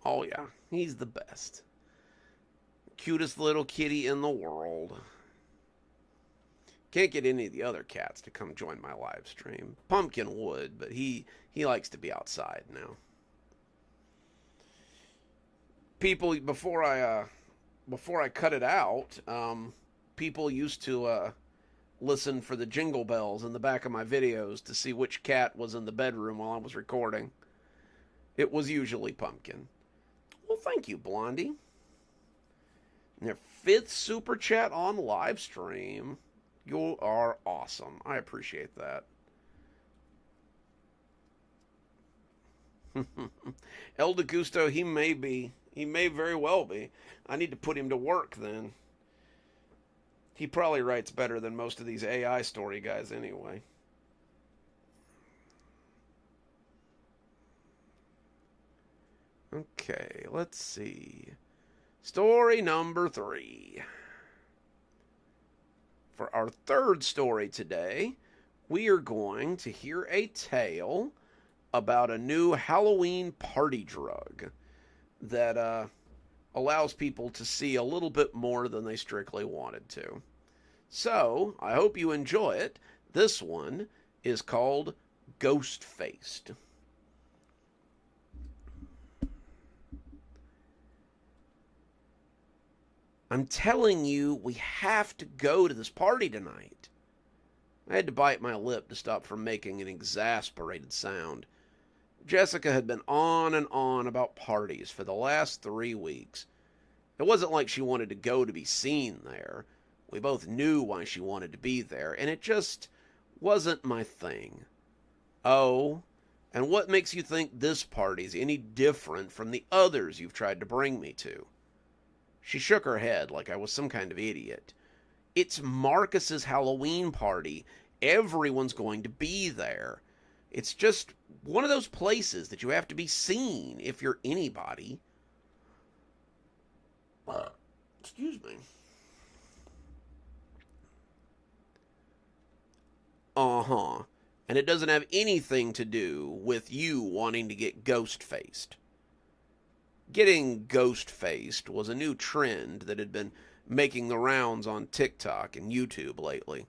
Speaker 1: Oh, yeah. He's the best. Cutest little kitty in the world. Can't get any of the other cats to come join my live stream. Pumpkin would, but he likes to be outside now. People, before I cut it out, people used to listen for the jingle bells in the back of my videos to see which cat was in the bedroom while I was recording. It was usually Pumpkin. Well, thank you, Blondie. And their 5th super chat on live stream. You are awesome. I appreciate that. El DeGusto, he may be. He may very well be. I need to put him to work then. He probably writes better than most of these AI story guys anyway. Okay, let's see. Story number 3. For our 3rd story today, we are going to hear a tale about a new Halloween party drug that allows people to see a little bit more than they strictly wanted to. So, I hope you enjoy it. This one is called Ghost Faced. I'm telling you, we have to go to this party tonight. I had to bite my lip to stop from making an exasperated sound. Jessica had been on and on about parties for the last 3 weeks, It wasn't like she wanted to go to be seen there. We both knew why she wanted to be there, and it just wasn't my thing. Oh, and what makes you think this party's any different from the others you've tried to bring me to? She shook her head like I was some kind of idiot. It's Marcus's Halloween party. Everyone's going to be there. It's just one of those places that you have to be seen if you're anybody. Excuse me. Uh-huh. And it doesn't have anything to do with you wanting to get ghost-faced. Getting ghost-faced was a new trend that had been making the rounds on TikTok and YouTube lately.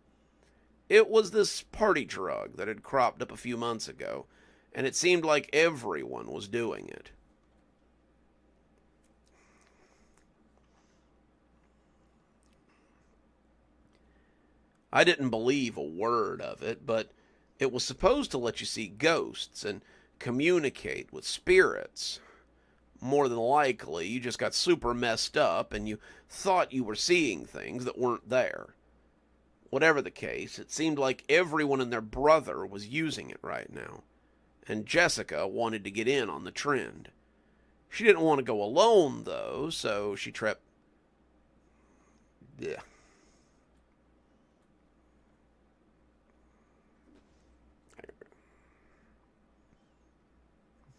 Speaker 1: It was this party drug that had cropped up a few months ago, and it seemed like everyone was doing it. I didn't believe a word of it, but it was supposed to let you see ghosts and communicate with spirits. More than likely, you just got super messed up and you thought you were seeing things that weren't there. Whatever the case, it seemed like everyone and their brother was using it right now, and Jessica wanted to get in on the trend. She didn't want to go alone, though, so she tripped. Yeah.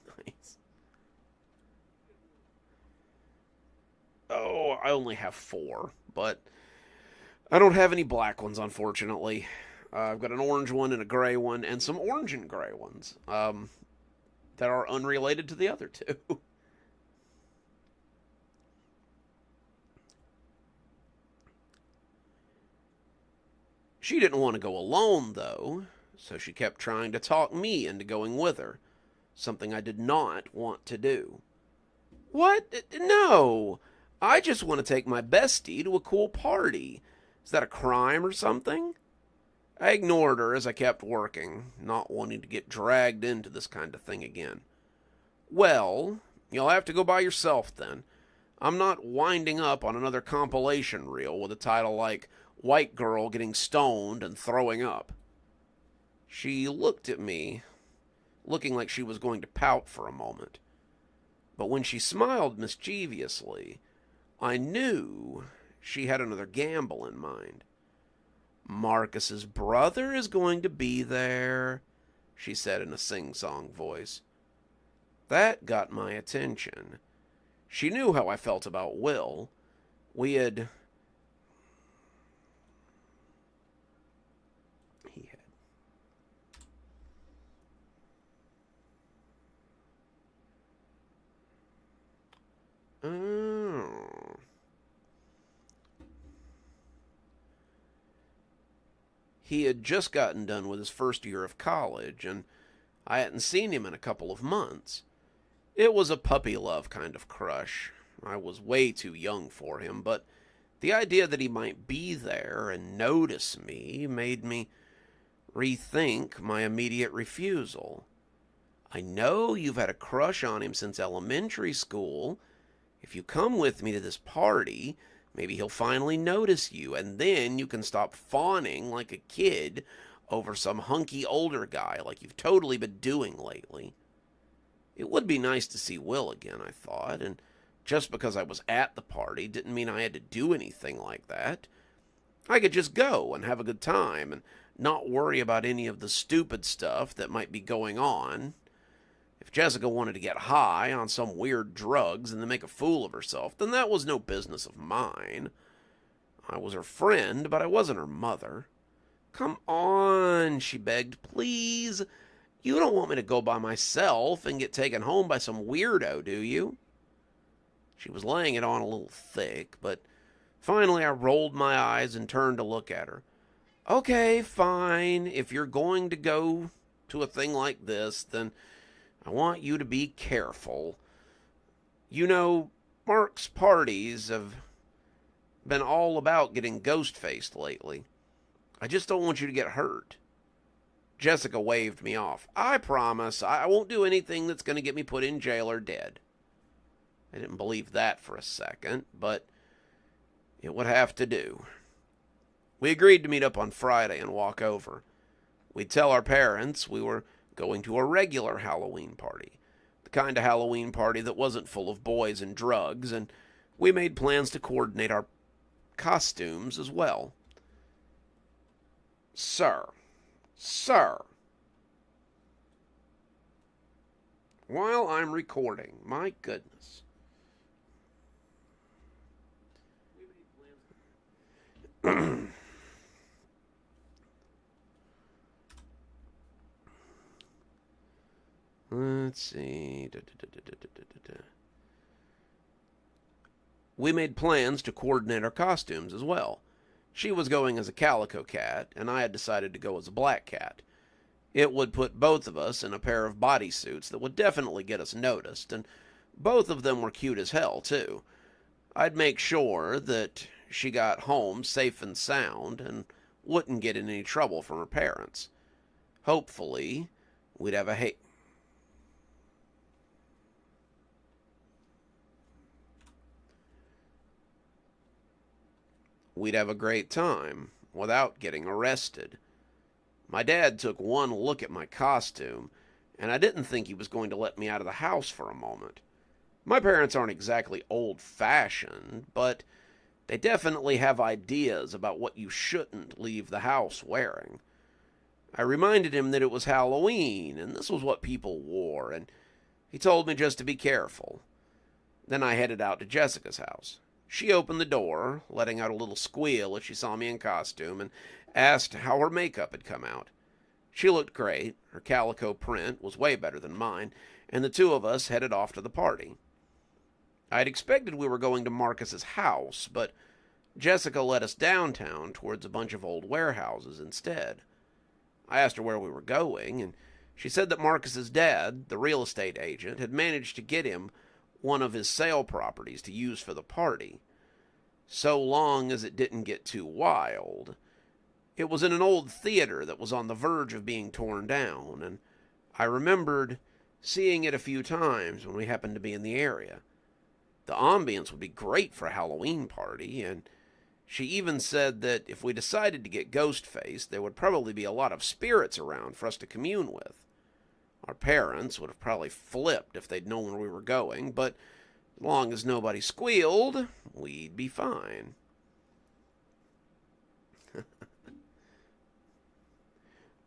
Speaker 1: Nice. Oh, I only have 4, but I don't have any black ones, unfortunately. I've got an orange one and a gray one, and some orange and gray ones that are unrelated to the other two. She didn't want to go alone, though, so she kept trying to talk me into going with her, something I did not want to do. What? No! I just want to take my bestie to a cool party. Is that a crime or something? I ignored her as I kept working, not wanting to get dragged into this kind of thing again. Well, you'll have to go by yourself then. I'm not winding up on another compilation reel with a title like White Girl Getting Stoned and Throwing Up. She looked at me, looking like she was going to pout for a moment. But when she smiled mischievously, I knew she had another gamble in mind. Marcus's brother is going to be there, she said in a sing-song voice. That got my attention. She knew how I felt about Will. We had... He had... Oh... He had just gotten done with his first year of college, and I hadn't seen him in a couple of months. It was a puppy love kind of crush. I was way too young for him, but the idea that he might be there and notice me made me rethink my immediate refusal. I know you've had a crush on him since elementary school. If you come with me to this party, maybe he'll finally notice you, and then you can stop fawning like a kid over some hunky older guy like you've totally been doing lately. It would be nice to see Will again, I thought, and just because I was at the party didn't mean I had to do anything like that. I could just go and have a good time and not worry about any of the stupid stuff that might be going on. If Jessica wanted to get high on some weird drugs and then make a fool of herself, then that was no business of mine. I was her friend, but I wasn't her mother. Come on, she begged, please. You don't want me to go by myself and get taken home by some weirdo, do you? She was laying it on a little thick, but finally I rolled my eyes and turned to look at her. Okay, fine. If you're going to go to a thing like this, then I want you to be careful. You know, Mark's parties have been all about getting ghost-faced lately. I just don't want you to get hurt. Jessica waved me off. I promise I won't do anything that's going to get me put in jail or dead. I didn't believe that for a second, but it would have to do. We agreed to meet up on Friday and walk over. We'd tell our parents we were going to a regular Halloween party, the kind of Halloween party that wasn't full of boys and drugs, and we made plans to coordinate our costumes as well. Sir, while I'm recording, my goodness. Let's see. We made plans to coordinate our costumes as well. She was going as a calico cat, and I had decided to go as a black cat. It would put both of us in a pair of bodysuits that would definitely get us noticed, and both of them were cute as hell, too. I'd make sure that she got home safe and sound and wouldn't get in any trouble from her parents. Hopefully, we'd have a we'd have a great time without getting arrested. My dad took one look at my costume, and I didn't think he was going to let me out of the house for a moment. My parents aren't exactly old-fashioned, but they definitely have ideas about what you shouldn't leave the house wearing. I reminded him that it was Halloween, and this was what people wore, and he told me just to be careful. Then I headed out to Jessica's house. She opened the door, letting out a little squeal as she saw me in costume, and asked how her makeup had come out. She looked great. Her calico print was way better than mine, and the two of us headed off to the party. I'd expected we were going to Marcus's house, but Jessica led us downtown towards a bunch of old warehouses instead. I asked her where we were going, and she said that Marcus's dad, the real estate agent, had managed to get him one of his sale properties to use for the party, so long as it didn't get too wild. It was in an old theater that was on the verge of being torn down, and I remembered seeing it a few times when we happened to be in the area. The ambience would be great for a Halloween party, and she even said that if we decided to get Ghostface, there would probably be a lot of spirits around for us to commune with. Our parents would have probably flipped if they'd known where we were going, but as long as nobody squealed, we'd be fine.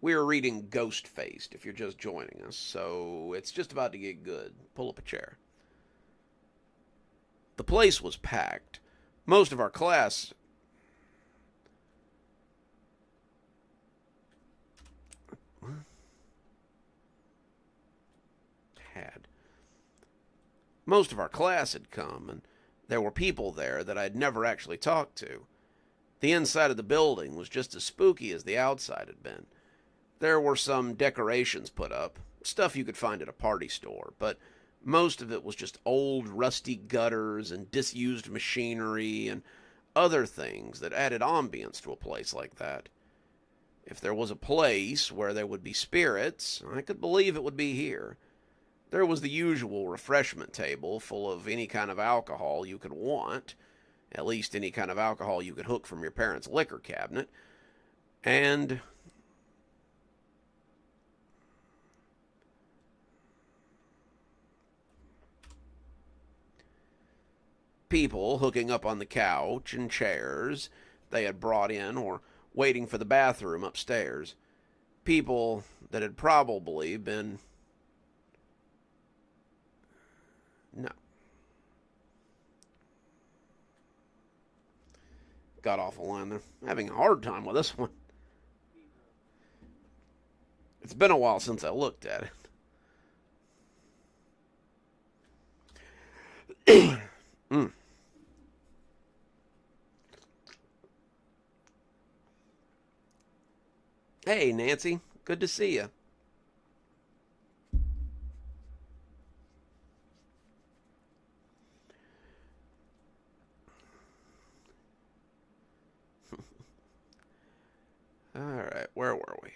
Speaker 1: We're reading Ghostfaced if you're just joining us, so it's just about to get good. Pull up a chair. The place was packed. Most of our class had come, and there were people there that I'd never actually talked to. The inside of the building was just as spooky as the outside had been. There were some decorations put up, stuff you could find at a party store, but most of it was just old, rusty gutters and disused machinery and other things that added ambience to a place like that. If there was a place where there would be spirits, I could believe it would be here. There was the usual refreshment table full of any kind of alcohol you could want, at least any kind of alcohol you could hook from your parents' liquor cabinet, and people hooking up on the couch and chairs they had brought in or waiting for the bathroom upstairs. People that had probably been... No. Got off a line there. I'm having a hard time with this one. It's been a while since I looked at it. Hey, Nancy. Good to see you. All right, where were we?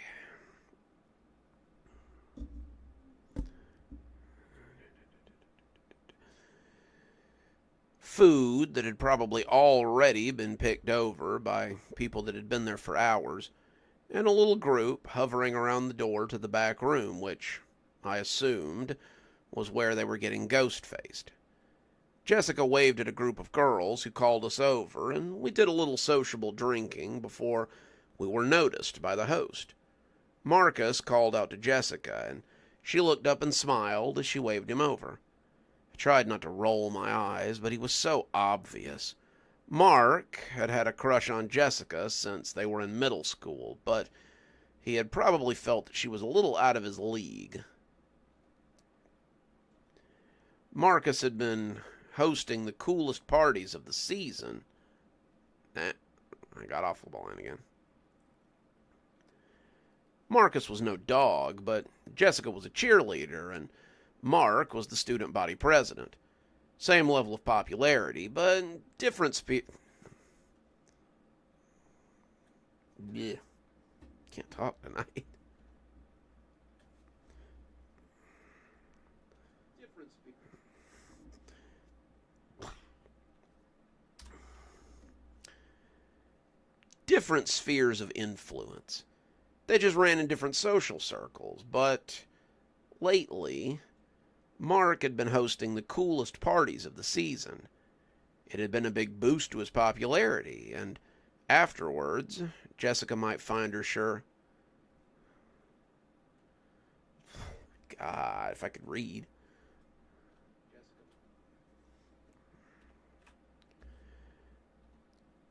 Speaker 1: food that had probably already been picked over by people that had been there for hours, and a little group hovering around the door to the back room, which I assumed was where they were getting ghost-faced. Jessica waved at a group of girls who called us over, and we did a little sociable drinking before we were noticed by the host. Marcus called out to Jessica, and she looked up and smiled as she waved him over. I tried not to roll my eyes, but he was so obvious. Mark had had a crush on Jessica since they were in middle school, but he had probably felt that she was a little out of his league. Marcus had been hosting the coolest parties of the season. I got off the line again. Marcus was no dog, but Jessica was a cheerleader, and Mark was the student body president. Same level of popularity, but different Yeah. Can't talk tonight. Different spheres of influence. They just ran in different social circles, but lately, Mark had been hosting the coolest parties of the season. It had been a big boost to his popularity, and afterwards, Jessica might find her sure. God, if I could read.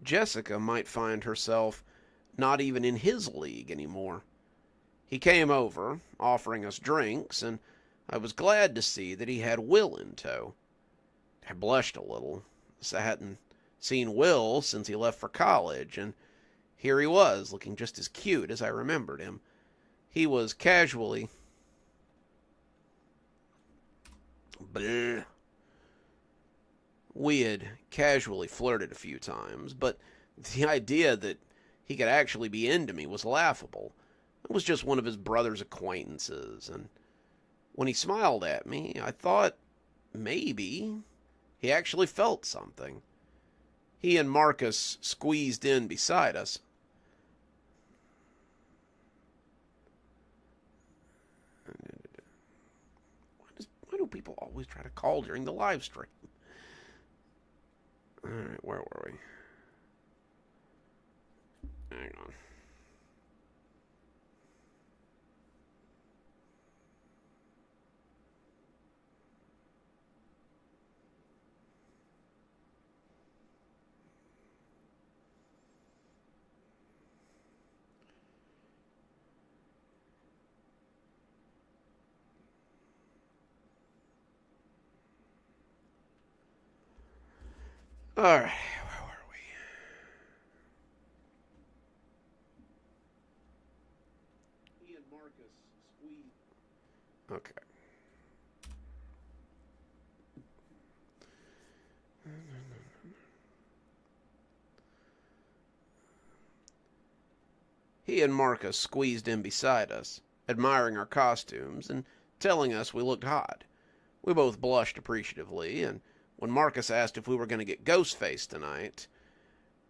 Speaker 1: Jessica might find herself not even in his league anymore. He came over, offering us drinks, and I was glad to see that he had Will in tow. I blushed a little, as I hadn't seen Will since he left for college, and here he was, looking just as cute as I remembered him. He was casually... Bleh. We had casually flirted a few times, but the idea that he could actually be into me was laughable. I was just one of his brother's acquaintances, and when he smiled at me, I thought maybe he actually felt something. He and Marcus squeezed in beside us. Why do people always try to call during the live stream? Alright, where were we? Hang on. Alright, where were we? He and Marcus squeezed. Okay. He and Marcus squeezed in beside us, admiring our costumes and telling us we looked hot. We both blushed appreciatively, and when Marcus asked if we were going to get ghost-faced tonight,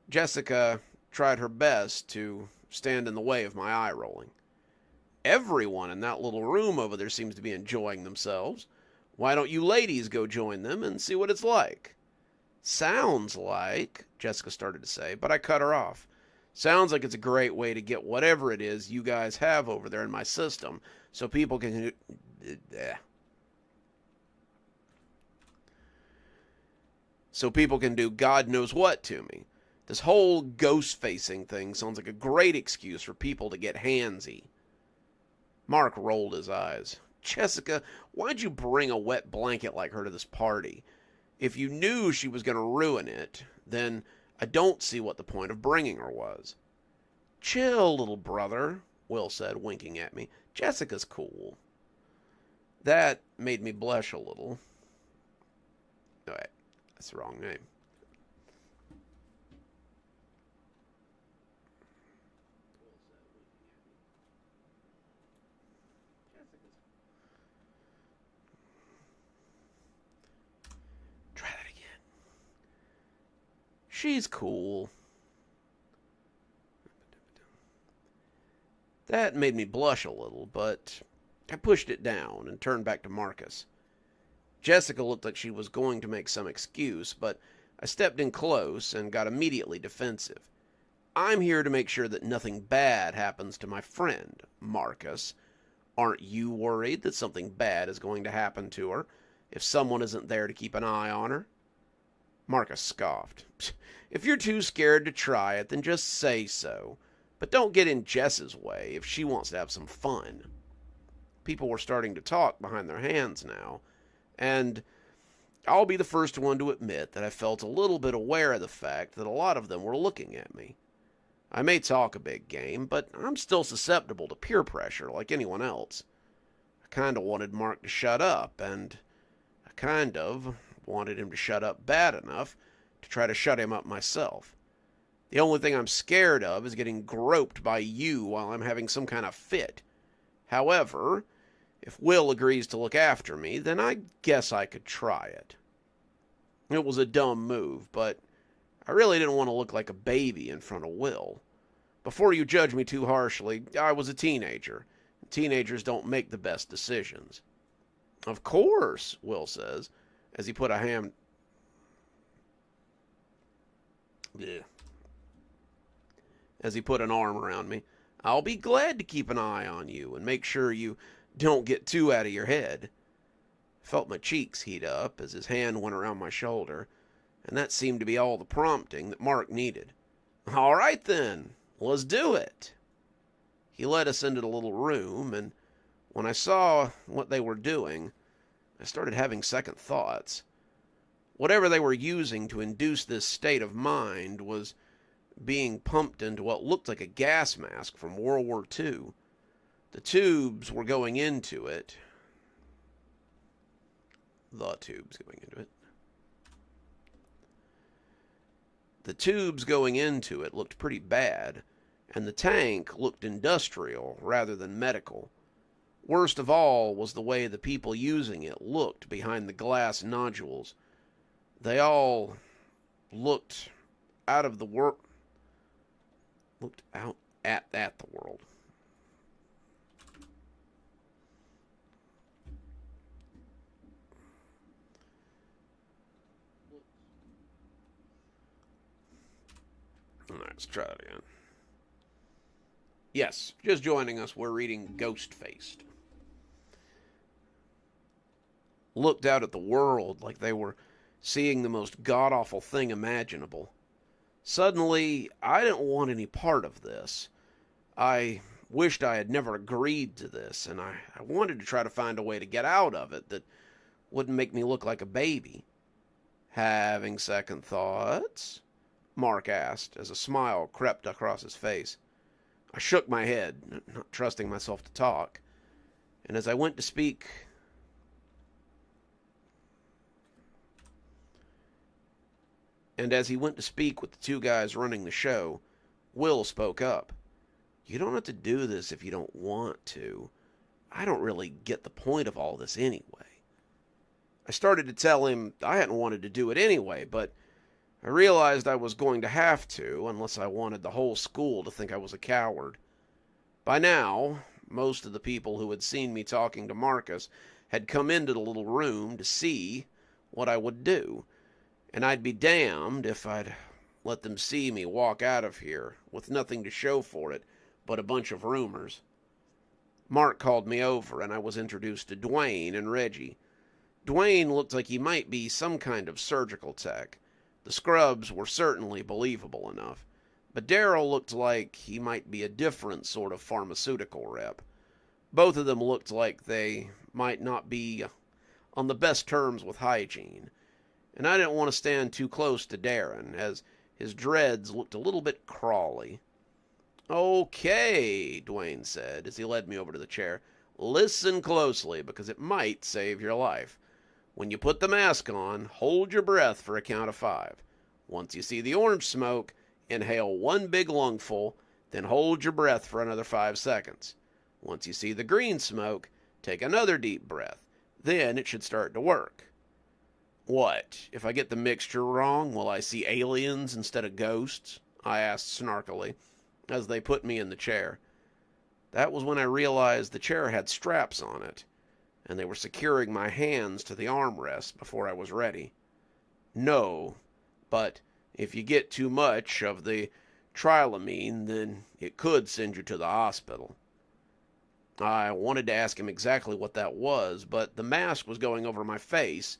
Speaker 1: Jessica tried her best to stand in the way of my eye rolling. Everyone in that little room over there seems to be enjoying themselves. Why don't you ladies go join them and see what it's like? Sounds like, Jessica started to say, but I cut her off. Sounds like it's a great way to get whatever it is you guys have over there in my system so people can... So people can do God knows what to me. This whole ghost-facing thing sounds like a great excuse for people to get handsy. Mark rolled his eyes. Jessica, why'd you bring a wet blanket like her to this party? If you knew she was going to ruin it, then I don't see what the point of bringing her was. Chill, little brother, Will said, winking at me. Jessica's cool. That made me blush a little. Oh, wait, that's the wrong name. Try that again. She's cool. That made me blush a little, but I pushed it down and turned back to Marcus. Jessica looked like she was going to make some excuse, but I stepped in close and got immediately defensive. I'm here to make sure that nothing bad happens to my friend, Marcus. Aren't you worried that something bad is going to happen to her if someone isn't there to keep an eye on her? Marcus scoffed. If you're too scared to try it, then just say so. But don't get in Jess's way if she wants to have some fun. People were starting to talk behind their hands now, and I'll be the first one to admit that I felt a little bit aware of the fact that a lot of them were looking at me. I may talk a big game, but I'm still susceptible to peer pressure like anyone else. I kind of wanted Mark to shut up, and I kind of wanted him to shut up bad enough to try to shut him up myself. The only thing I'm scared of is getting groped by you while I'm having some kind of fit. However, if Will agrees to look after me, then I guess I could try it. It was a dumb move, but I really didn't want to look like a baby in front of Will. Before you judge me too harshly, I was a teenager. Teenagers don't make the best decisions. Of course, Will says, as he put a hand... Yeah. As he put an arm around me. I'll be glad to keep an eye on you and make sure you don't get too out of your head. I felt my cheeks heat up as his hand went around my shoulder, and that seemed to be all the prompting that Mark needed. All right then, let's do it. He led us into the little room, and when I saw what they were doing, I started having second thoughts. Whatever they were using to induce this state of mind was being pumped into what looked like a gas mask from World War II. The tubes were going into it. The tubes going into it. The tubes going into it looked pretty bad, and the tank looked industrial rather than medical. Worst of all was the way the people using it looked behind the glass nodules. They all looked out of the world. Looked out at the world. All right, let's try it again. Yes, just joining us, we're reading Ghost-Faced. Looked out at the world like they were seeing the most god-awful thing imaginable. Suddenly, I didn't want any part of this. I wished I had never agreed to this, and I wanted to try to find a way to get out of it that wouldn't make me look like a baby. Having second thoughts? Mark asked, as a smile crept across his face. I shook my head, not trusting myself to talk, and as I went to speak... And as he went to speak with the two guys running the show, Will spoke up. You don't have to do this if you don't want to. I don't really get the point of all this anyway. I started to tell him I hadn't wanted to do it anyway, but I realized I was going to have to unless I wanted the whole school to think I was a coward. By now, most of the people who had seen me talking to Marcus had come into the little room to see what I would do. And I'd be damned if I'd let them see me walk out of here with nothing to show for it but a bunch of rumors. Mark called me over, and I was introduced to Dwayne and Reggie. Dwayne looked like he might be some kind of surgical tech. The scrubs were certainly believable enough. But Daryl looked like he might be a different sort of pharmaceutical rep. Both of them looked like they might not be on the best terms with hygiene. And I didn't want to stand too close to Darren, as his dreads looked a little bit crawly. Okay, Dwayne said, as he led me over to the chair. Listen closely, because it might save your life. When you put the mask on, hold your breath for a count of 5. Once you see the orange smoke, inhale 1 big lungful, then hold your breath for another 5 seconds. Once you see the green smoke, take another deep breath. Then it should start to work. What? If I get the mixture wrong, will I see aliens instead of ghosts? I asked snarkily, as they put me in the chair. That was when I realized the chair had straps on it, and they were securing my hands to the armrest before I was ready. No, but if you get too much of the trilamine, then it could send you to the hospital. I wanted to ask him exactly what that was, but the mask was going over my face,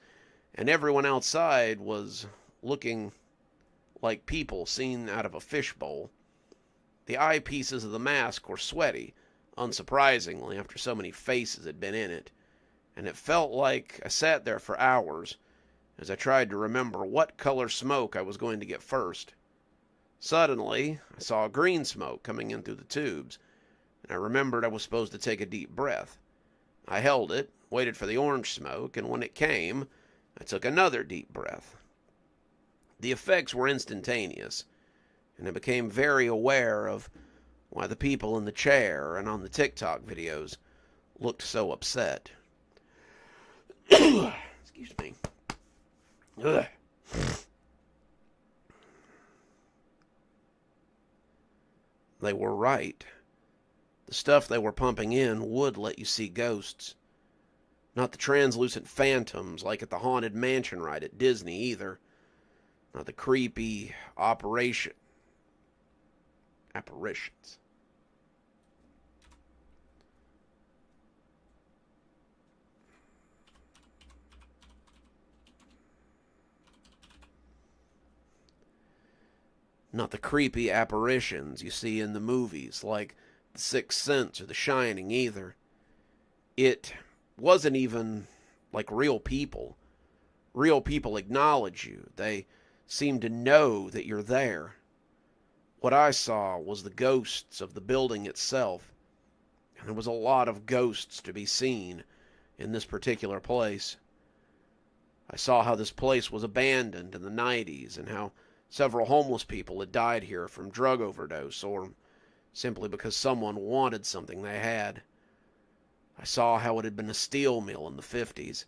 Speaker 1: and everyone outside was looking like people seen out of a fishbowl. The eyepieces of the mask were sweaty, unsurprisingly, after so many faces had been in it, and it felt like I sat there for hours as I tried to remember what color smoke I was going to get first. Suddenly, I saw green smoke coming in through the tubes, and I remembered I was supposed to take a deep breath. I held it, waited for the orange smoke, and when it came, I took another deep breath. The effects were instantaneous, and I became very aware of why the people in the chair and on the TikTok videos looked so upset. Excuse me. Ugh. They were right. The stuff they were pumping in would let you see ghosts. Not the translucent phantoms like at the Haunted Mansion ride at Disney either. Not the creepy apparitions. Not the creepy apparitions you see in the movies like The Sixth Sense or The Shining either. It wasn't even like real people. Real people acknowledge you. They seem to know that you're there. What I saw was the ghosts of the building itself, and there was a lot of ghosts to be seen in this particular place. I saw how this place was abandoned in the 90s and how several homeless people had died here from drug overdose or simply because someone wanted something they had. I saw how it had been a steel mill in the 50s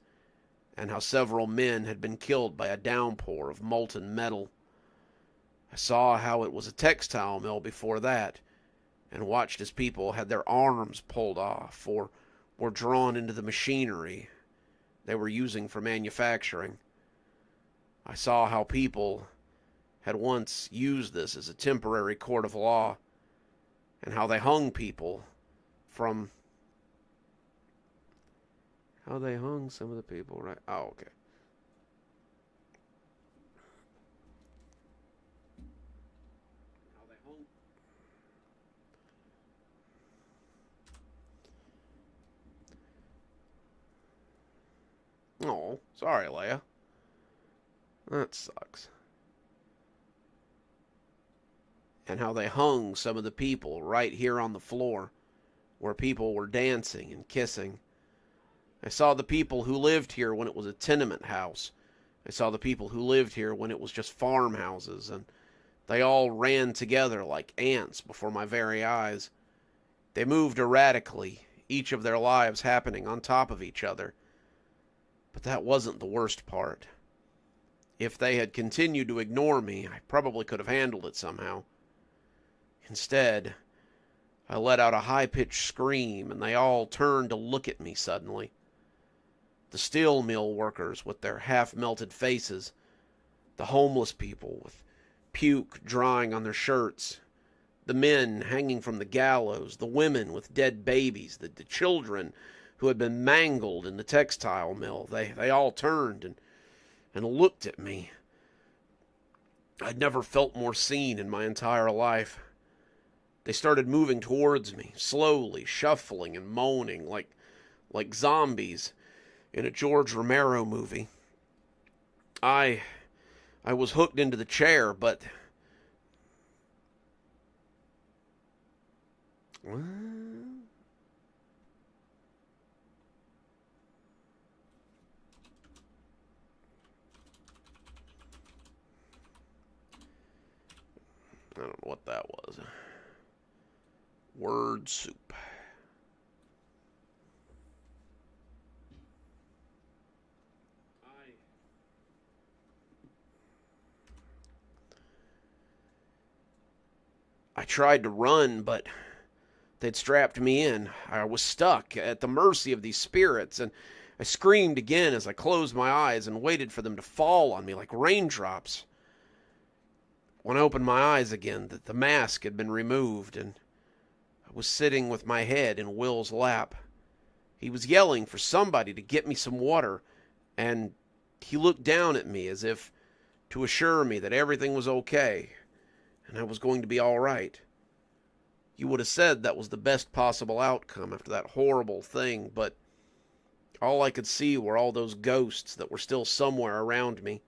Speaker 1: and how several men had been killed by a downpour of molten metal. I saw how it was a textile mill before that and watched as people had their arms pulled off or were drawn into the machinery they were using for manufacturing. I saw how people had once used this as a temporary court of law, and how they hung people from... How they hung some of the people, right? Oh, okay. How they hung... Oh, sorry, Leia. That sucks. And how they hung some of the people right here on the floor where people were dancing and kissing. I saw the people who lived here when it was a tenement house. I saw the people who lived here when it was just farmhouses, and they all ran together like ants before my very eyes. They moved erratically, each of their lives happening on top of each other. But that wasn't the worst part. If they had continued to ignore me, I probably could have handled it somehow. Instead, I let out a high-pitched scream, and they all turned to look at me suddenly. The steel mill workers with their half-melted faces, the homeless people with puke drying on their shirts, the men hanging from the gallows, the women with dead babies, the children who had been mangled in the textile mill. They all turned and looked at me. I'd never felt more seen in my entire life. They started moving towards me, slowly, shuffling and moaning like zombies in a George Romero movie. I was hooked into the chair, but... What? I don't know what that was. Word soup. I tried to run, but they'd strapped me in. I was stuck at the mercy of these spirits, and I screamed again as I closed my eyes and waited for them to fall on me like raindrops. When I opened my eyes again, the mask had been removed, and I was sitting with my head in Will's lap. He was yelling for somebody to get me some water, and he looked down at me as if to assure me that everything was okay, and I was going to be all right. You would have said that was the best possible outcome after that horrible thing, but all I could see were all those ghosts that were still somewhere around me.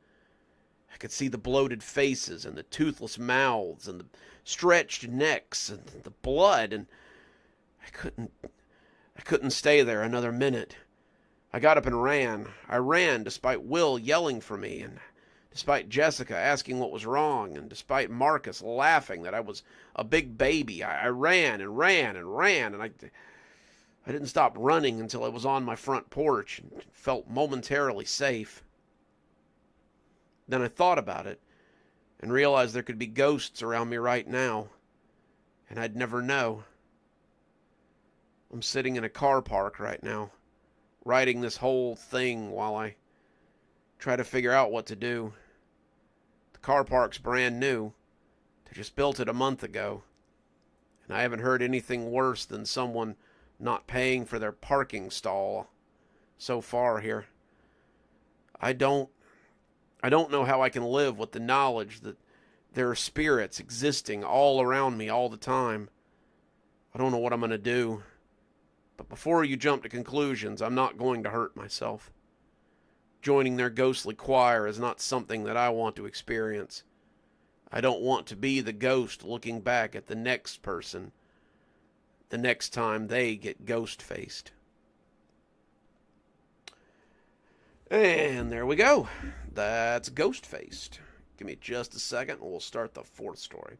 Speaker 1: I could see the bloated faces and the toothless mouths and the stretched necks and the blood, and I couldn't stay there another minute. I got up and ran. I ran despite Will yelling for me, and despite Jessica asking what was wrong, and despite Marcus laughing that I was a big baby. I ran and ran and ran, and I didn't stop running until I was on my front porch and felt momentarily safe. Then I thought about it and realized there could be ghosts around me right now, and I'd never know. I'm sitting in a car park right now, writing this whole thing while I try to figure out what to do. The car park's brand new. They just built it a month ago, and I haven't heard anything worse than someone not paying for their parking stall so far here. I don't know how I can live with the knowledge that there are spirits existing all around me all the time. I don't know what I'm going to do. But before you jump to conclusions, I'm not going to hurt myself. Joining their ghostly choir is not something that I want to experience. I don't want to be the ghost looking back at the next person the next time they get ghost-faced. And there we go. That's Ghost-Faced. Give me just a second and we'll start the fourth story.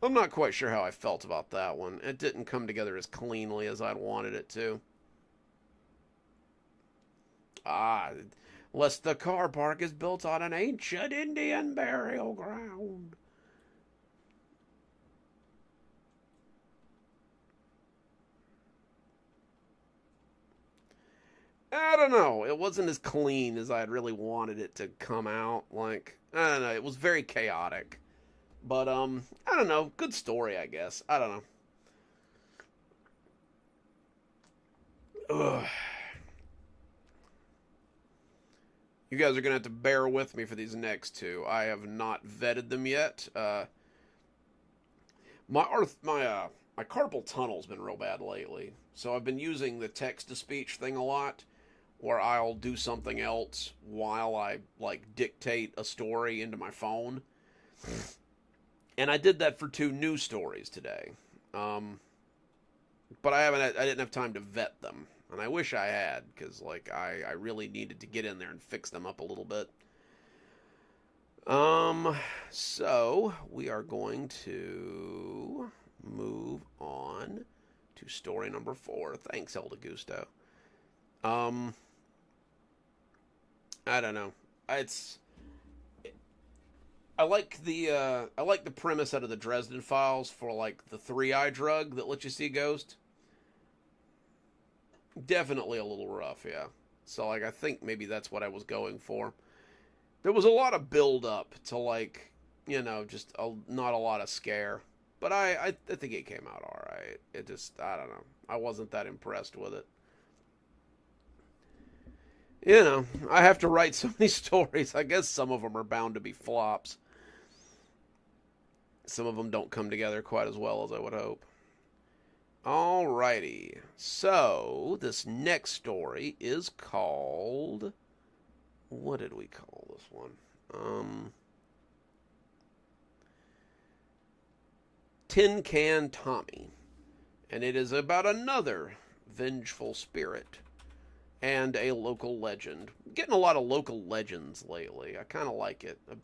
Speaker 1: I'm not quite sure how I felt about that one. It didn't come together as cleanly as I'd wanted it to. Unless the car park is built on an ancient Indian burial ground. I don't know. It wasn't as clean as I had really wanted it to come out. Like, I don't know. It was very chaotic. But, I don't know. Good story, I guess. I don't know. Ugh. You guys are going to have to bear with me for these next two. I have not vetted them yet. My carpal tunnel's been real bad lately. So I've been using the text-to-speech thing a lot, where I'll do something else while I, like, dictate a story into my phone. And I did that for 2 new stories today. But I didn't have time to vet them. And I wish I had, because, like, I really needed to get in there and fix them up a little bit. So we are going to move on to story number 4. Thanks, El Gusto. I don't know. I like the premise out of the Dresden Files for, like, the 3-eye drug that lets you see ghosts. Definitely a little rough, yeah. So, like, I think maybe that's what I was going for. There was a lot of build up to, like, you know, just not a lot of scare. But I think it came out alright. It just, I don't know. I wasn't that impressed with it. You know, I have to write so many stories. I guess some of them are bound to be flops. Some of them don't come together quite as well as I would hope. Alrighty. So, this next story is called... What did we call this one? Tin Can Tommy. And it is about another vengeful spirit and a local legend. Getting a lot of local legends lately. I kind of like it. I've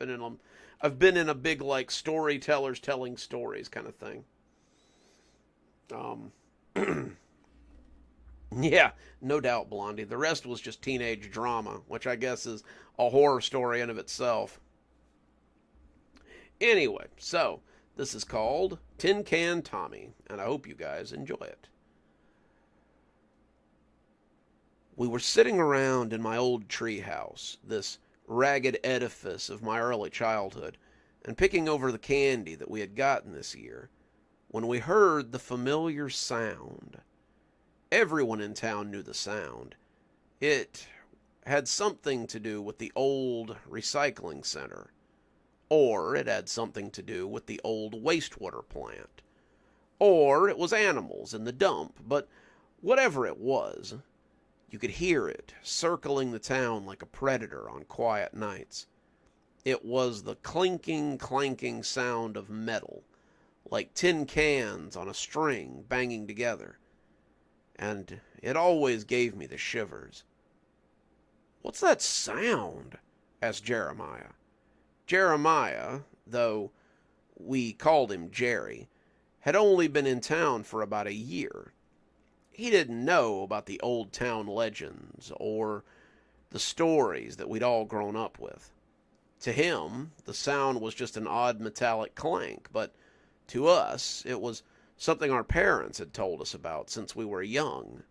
Speaker 1: been in a big, like, storytellers telling stories kind of thing. Yeah, no doubt, Blondie. The rest was just teenage drama, which I guess is a horror story in of itself. Anyway, so this is called Tin Can Tommy, and I hope you guys enjoy it. We were sitting around in my old tree house, this ragged edifice of my early childhood, and picking over the candy that we had gotten this year, when we heard the familiar sound. Everyone in town knew the sound. It had something to do with the old recycling center, or it had something to do with the old wastewater plant, or it was animals in the dump, but whatever it was, you could hear it circling the town like a predator on quiet nights. It was the clinking, clanking sound of metal, like tin cans on a string banging together, and it always gave me the shivers. "What's that sound?" asked Jeremiah. Jeremiah, though we called him Jerry, had only been in town for about a year. He didn't know about the old town legends or the stories that we'd all grown up with. To him, the sound was just an odd metallic clank, but to us, it was something our parents had told us about since we were young.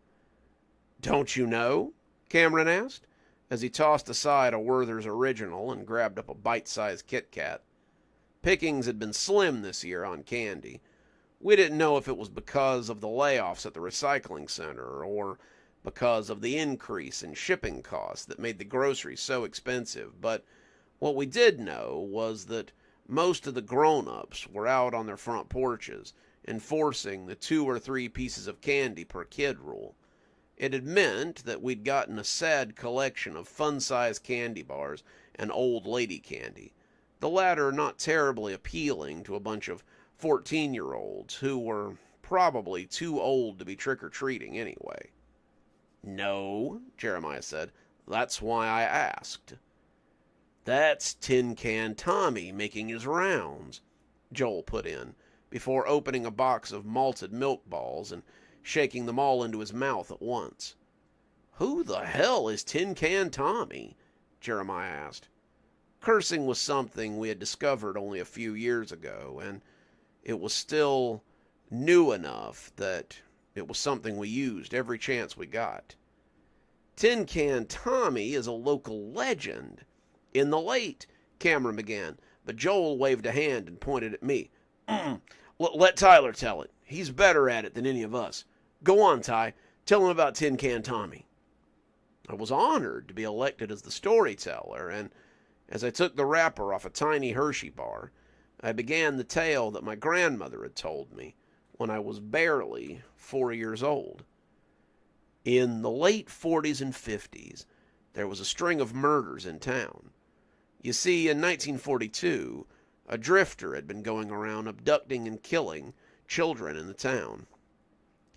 Speaker 1: "Don't you know?" Cameron asked, as he tossed aside a Werther's Original and grabbed up a bite-sized Kit Kat. Pickings had been slim this year on candy. We didn't know if it was because of the layoffs at the recycling center or because of the increase in shipping costs that made the groceries so expensive, but what we did know was that most of the grown-ups were out on their front porches enforcing the 2 or 3 pieces of candy per kid rule. It had meant that we'd gotten a sad collection of fun-sized candy bars and old lady candy, the latter not terribly appealing to a bunch of 14-year-olds who were probably too old to be trick-or-treating anyway. "No," Jeremiah said. "That's why I asked." "That's Tin Can Tommy making his rounds," Joel put in, before opening a box of malted milk balls and shaking them all into his mouth at once. "Who the hell is Tin Can Tommy?" Jeremiah asked. Cursing was something we had discovered only a few years ago, and it was still new enough that it was something we used every chance we got. "Tin Can Tommy is a local legend. In the late," Cameron began, but Joel waved a hand and pointed at me. Let Tyler tell it. He's better at it than any of us. Go on, Ty. Tell him about Tin Can Tommy." I was honored to be elected as the storyteller, and as I took the wrapper off a tiny Hershey bar, I began the tale that my grandmother had told me when I was barely 4 years old. In the late 40s and 50s, there was a string of murders in town. You see, in 1942, a drifter had been going around abducting and killing children in the town.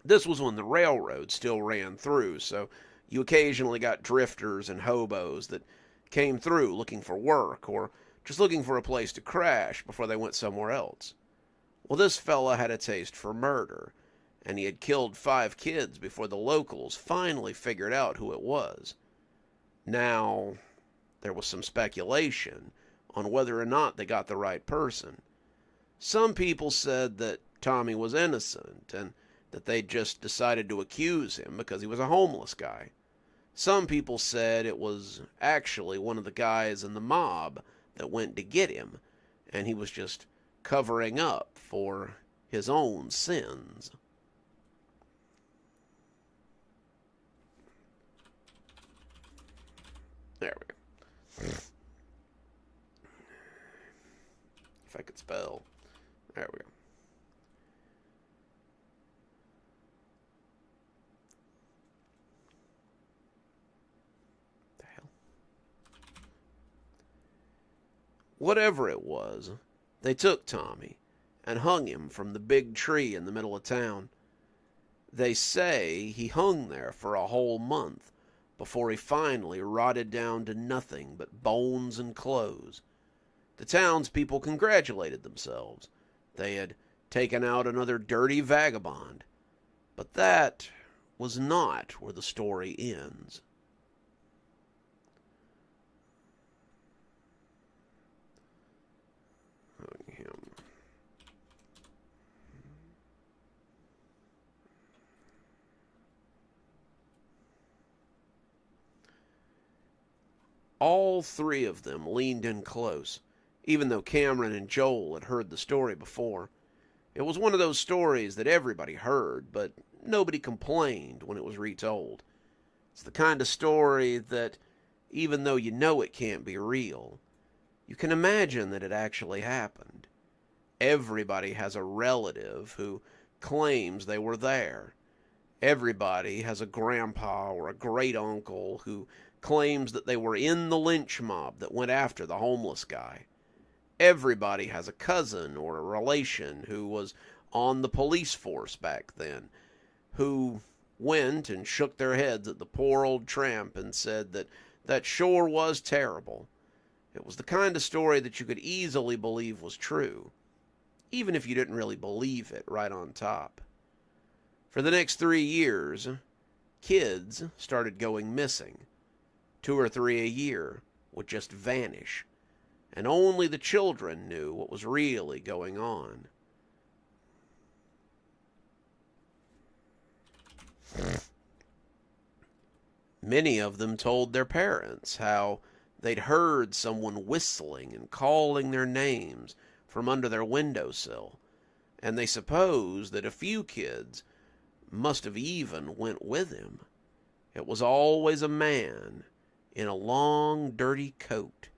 Speaker 1: This was when the railroad still ran through, so you occasionally got drifters and hobos that came through looking for work or just looking for a place to crash before they went somewhere else. Well, this fella had a taste for murder, and he had killed 5 kids before the locals finally figured out who it was. Now, there was some speculation on whether or not they got the right person. Some people said that Tommy was innocent and that they just decided to accuse him because he was a homeless guy. Some people said it was actually one of the guys in the mob that went to get him, and he was just covering up for his own sins. There we go. If I could spell. There we go. The hell? Whatever it was, they took Tommy and hung him from the big tree in the middle of town. They say he hung there for a whole month before he finally rotted down to nothing but bones and clothes. The townspeople congratulated themselves. They had taken out another dirty vagabond. But that was not where the story ends. All three of them leaned in close, even though Cameron and Joel had heard the story before. It was one of those stories that everybody heard, but nobody complained when it was retold. It's the kind of story that, even though you know it can't be real, you can imagine that it actually happened. Everybody has a relative who claims they were there. Everybody has a grandpa or a great uncle who claims that they were in the lynch mob that went after the homeless guy. Everybody has a cousin or a relation who was on the police force back then, who went and shook their heads at the poor old tramp and said that that sure was terrible. It was the kind of story that you could easily believe was true, even if you didn't really believe it right on top. For the next 3 years, kids started going missing. 2 or 3 a year would just vanish, and only the children knew what was really going on. Many of them told their parents how they'd heard someone whistling and calling their names from under their windowsill, and they supposed that a few kids must have even went with him. It was always a man in a long, dirty coat,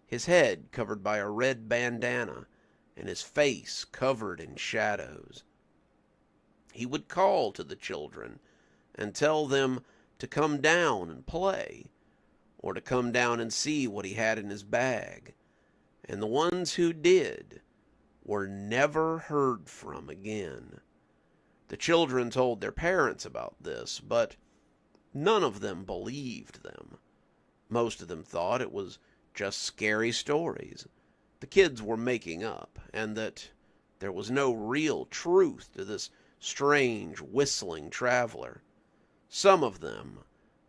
Speaker 1: his head covered by a red bandana, and his face covered in shadows. He would call to the children and tell them to come down and play, or to come down and see what he had in his bag. And the ones who did were never heard from again. The children told their parents about this, but none of them believed them. Most of them thought it was just scary stories the kids were making up, and that there was no real truth to this strange whistling traveler. Some of them,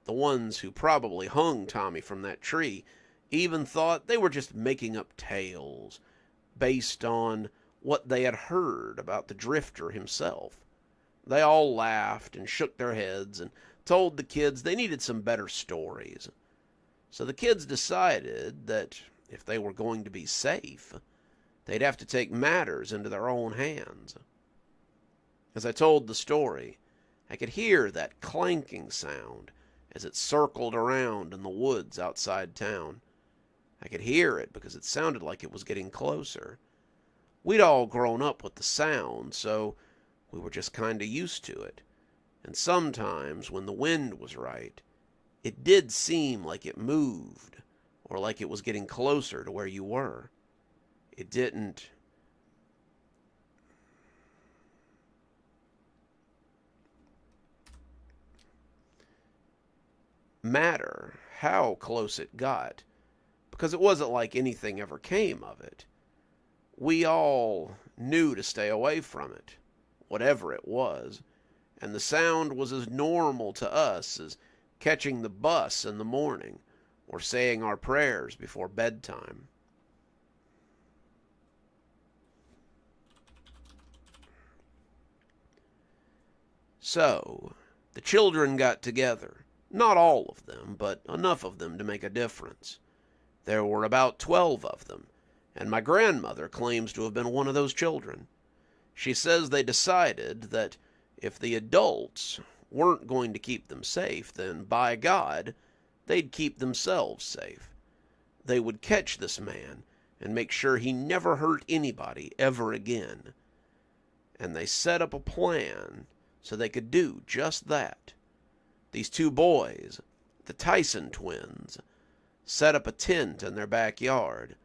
Speaker 1: the ones who probably hung Tommy from that tree, even thought they were just making up tales based on what they had heard about the drifter himself. They all laughed and shook their heads and told the kids they needed some better stories. So the kids decided that if they were going to be safe, they'd have to take matters into their own hands. As I told the story, I could hear that clanking sound as it circled around in the woods outside town. I could hear it because it sounded like it was getting closer. We'd all grown up with the sound, so we were just kind of used to it. And sometimes, when the wind was right, it did seem like it moved, or like it was getting closer to where you were. It didn't matter how close it got, because it wasn't like anything ever came of it. We all knew to stay away from it, whatever it was, and the sound was as normal to us as catching the bus in the morning or saying our prayers before bedtime. So, the children got together. Not all of them, but enough of them to make a difference. There were about 12 of them, and my grandmother claims to have been one of those children. She says they decided that if the adults weren't going to keep them safe, then by God, they'd keep themselves safe. They would catch this man and make sure he never hurt anybody ever again. And they set up a plan so they could do just that. These 2 boys, the Tyson twins, set up a tent in their backyard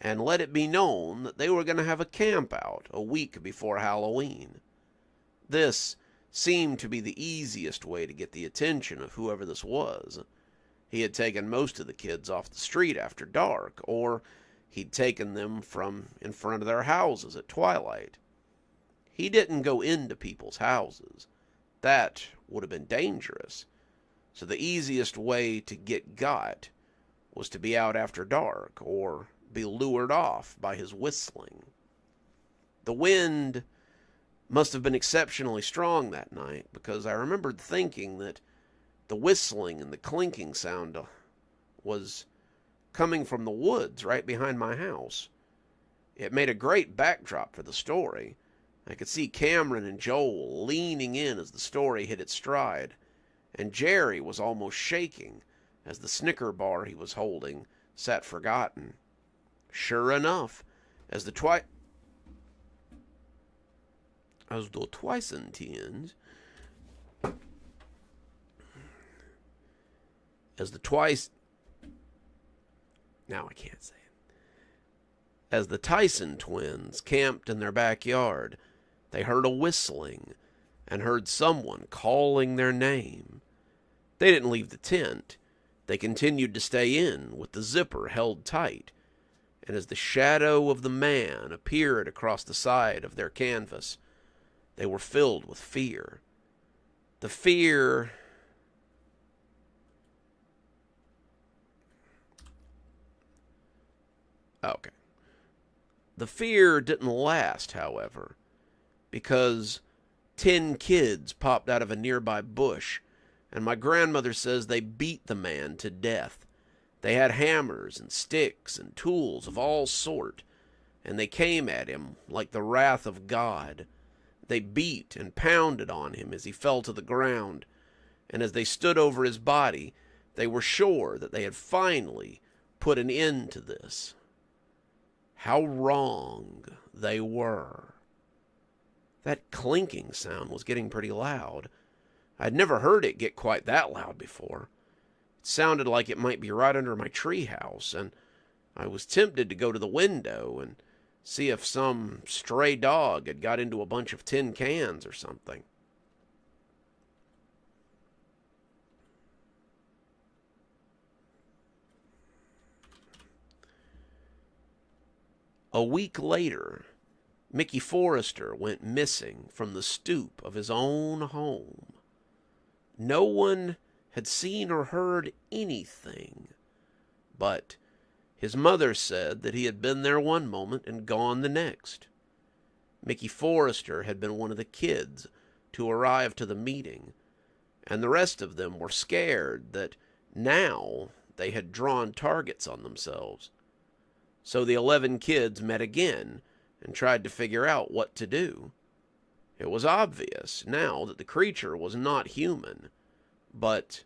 Speaker 1: and let it be known that they were going to have a camp out a week before Halloween. This seemed to be the easiest way to get the attention of whoever this was. He had taken most of the kids off the street after dark, or he'd taken them from in front of their houses at twilight. He didn't go into people's houses. that would have been dangerous. So the easiest way to get got was to be out after dark or be lured off by his whistling. The wind must have been exceptionally strong that night, because I remembered thinking that the whistling and the clinking sound was coming from the woods right behind my house. It made a great backdrop for the story. I could see Cameron and Joel leaning in as the story hit its stride, and Jerry was almost shaking as the Snicker bar he was holding sat forgotten. Sure enough, as the Twisentines, now I can't say it. As the Tyson twins camped in their backyard, they heard a whistling and heard someone calling their name. They didn't leave the tent. They continued to stay in with the zipper held tight, and as the shadow of the man appeared across the side of their canvas, they were filled with fear. The fear Okay. The fear didn't last, however, because 10 kids popped out of a nearby bush, and my grandmother says they beat the man to death. They had hammers and sticks and tools of all sort, and they came at him like the wrath of God. They beat and pounded on him as he fell to the ground, and as they stood over his body, they were sure that they had finally put an end to this. How wrong they were. That clinking sound was getting pretty loud. I'd never heard it get quite that loud before. It sounded like it might be right under my treehouse, and I was tempted to go to the window and see if some stray dog had got into a bunch of tin cans or something. A week later, Mickey Forrester went missing from the stoop of his own home. No one had seen or heard anything, but his mother said that he had been there one moment and gone the next. Mickey Forrester had been one of the kids to arrive to the meeting, and the rest of them were scared that now they had drawn targets on themselves. So the 11 kids met again and tried to figure out what to do. It was obvious now that the creature was not human, but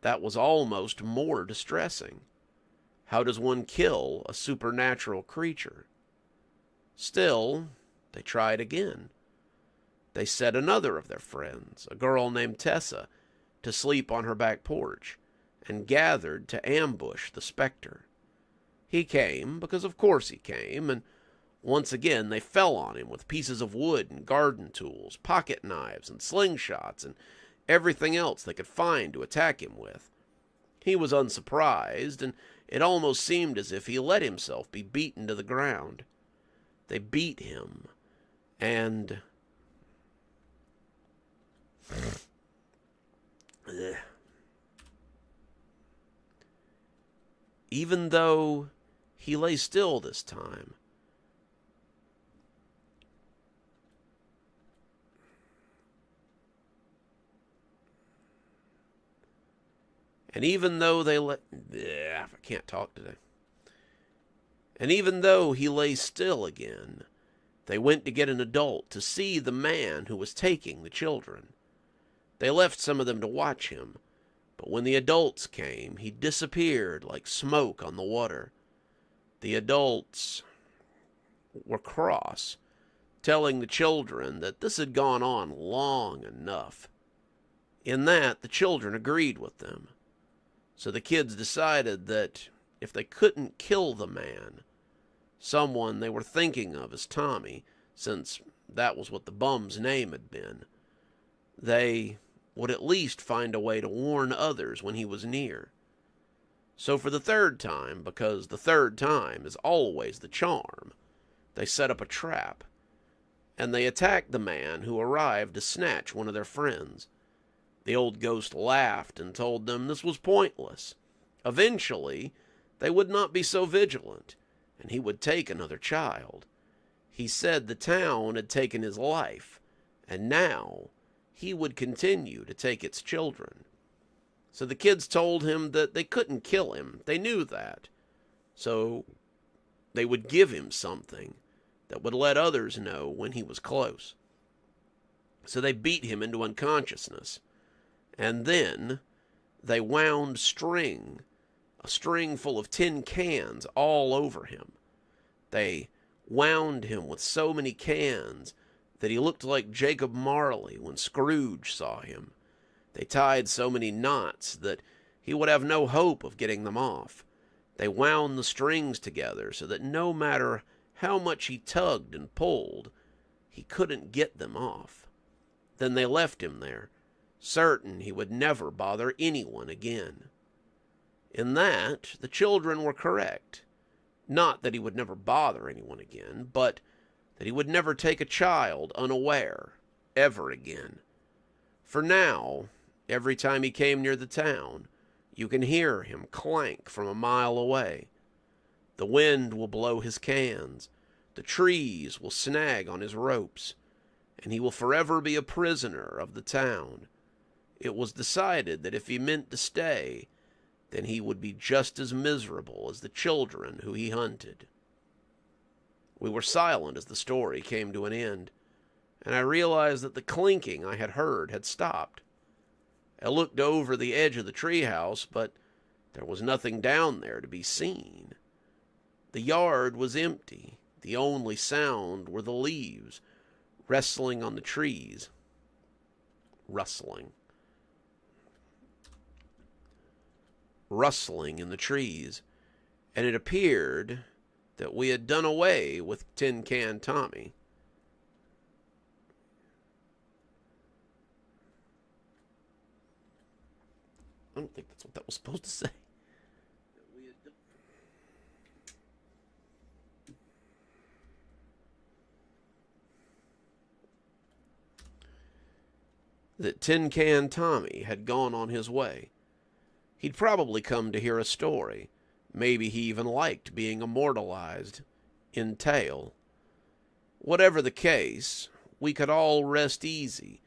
Speaker 1: that was almost more distressing. How does one kill a supernatural creature? Still, they tried again. They set another of their friends, a girl named Tessa, to sleep on her back porch, and gathered to ambush the specter. He came, because of course he came, and once again they fell on him with pieces of wood and garden tools, pocket knives and slingshots, and everything else they could find to attack him with. He was unsurprised, and it almost seemed as if he let himself be beaten to the ground. They beat him, and even though he lay still this time, and even though I can't talk today. And even though he lay still again, they went to get an adult to see the man who was taking the children. They left some of them to watch him, but when the adults came, he disappeared like smoke on the water. The adults were cross, telling the children that this had gone on long enough. In that, the children agreed with them. So the kids decided that if they couldn't kill the man, someone they were thinking of as Tommy, since that was what the bum's name had been, they would at least find a way to warn others when he was near. So for the third time, because the third time is always the charm, they set up a trap. and they attacked the man who arrived to snatch one of their friends. The old ghost laughed and told them this was pointless. Eventually, they would not be so vigilant, and he would take another child. He said the town had taken his life, and now he would continue to take its children. So the kids told him that they couldn't kill him. They knew that. So they would give him something that would let others know when he was close. So they beat him into unconsciousness. And then they wound a string full of tin cans all over him. They wound him with so many cans that he looked like Jacob Marley when Scrooge saw him. They tied so many knots that he would have no hope of getting them off. They wound the strings together so that no matter how much he tugged and pulled, he couldn't get them off. Then they left him there, certain he would never bother anyone again. In that, the children were correct. Not that he would never bother anyone again, but that he would never take a child unaware, ever again. For now, every time he came near the town, you can hear him clank from a mile away. The wind will blow his cans, the trees will snag on his ropes, and he will forever be a prisoner of the town. It was decided that if he meant to stay, then he would be just as miserable as the children who he hunted. We were silent as the story came to an end, and I realized that the clinking I had heard had stopped. I looked over the edge of the treehouse, but there was nothing down there to be seen. The yard was empty. The only sound were the leaves rustling on the trees. Rustling in the trees, and it appeared that we had done away with Tin Can Tommy. I don't think that's what that was supposed to say. That Tin Can Tommy had gone on his way. He'd probably come to hear a story. Maybe he even liked being immortalized in tale. Whatever the case, we could all rest easy,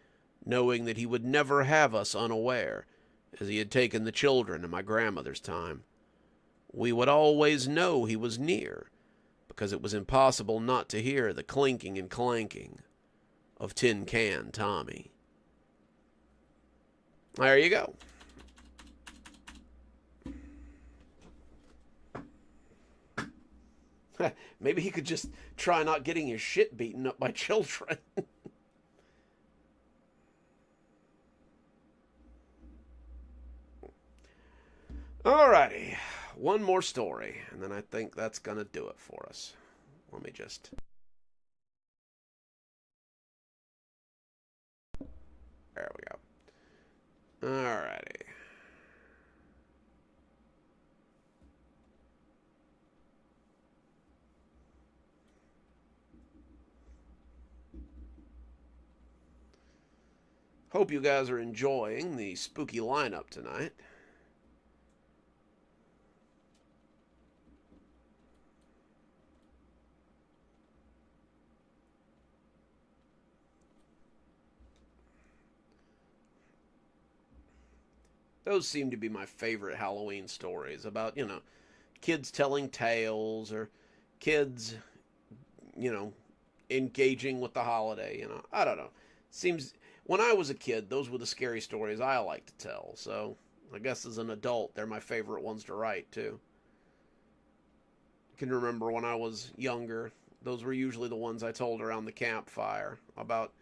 Speaker 1: knowing that he would never have us unaware, as he had taken the children in my grandmother's time. We would always know he was near, because it was impossible not to hear the clinking and clanking of Tin Can Tommy. There you go. Maybe he could just try not getting his shit beaten up by children. Alrighty, one more story, and then I think that's going to do it for us. Let me just... There we go. Alrighty. Hope you guys are enjoying the spooky lineup tonight. Those seem to be my favorite Halloween stories about, kids telling tales or kids, engaging with the holiday, I don't know. Seems, when I was a kid, those were the scary stories I liked to tell. So I guess as an adult, they're my favorite ones to write, too. I can remember when I was younger, those were usually the ones I told around the campfire about,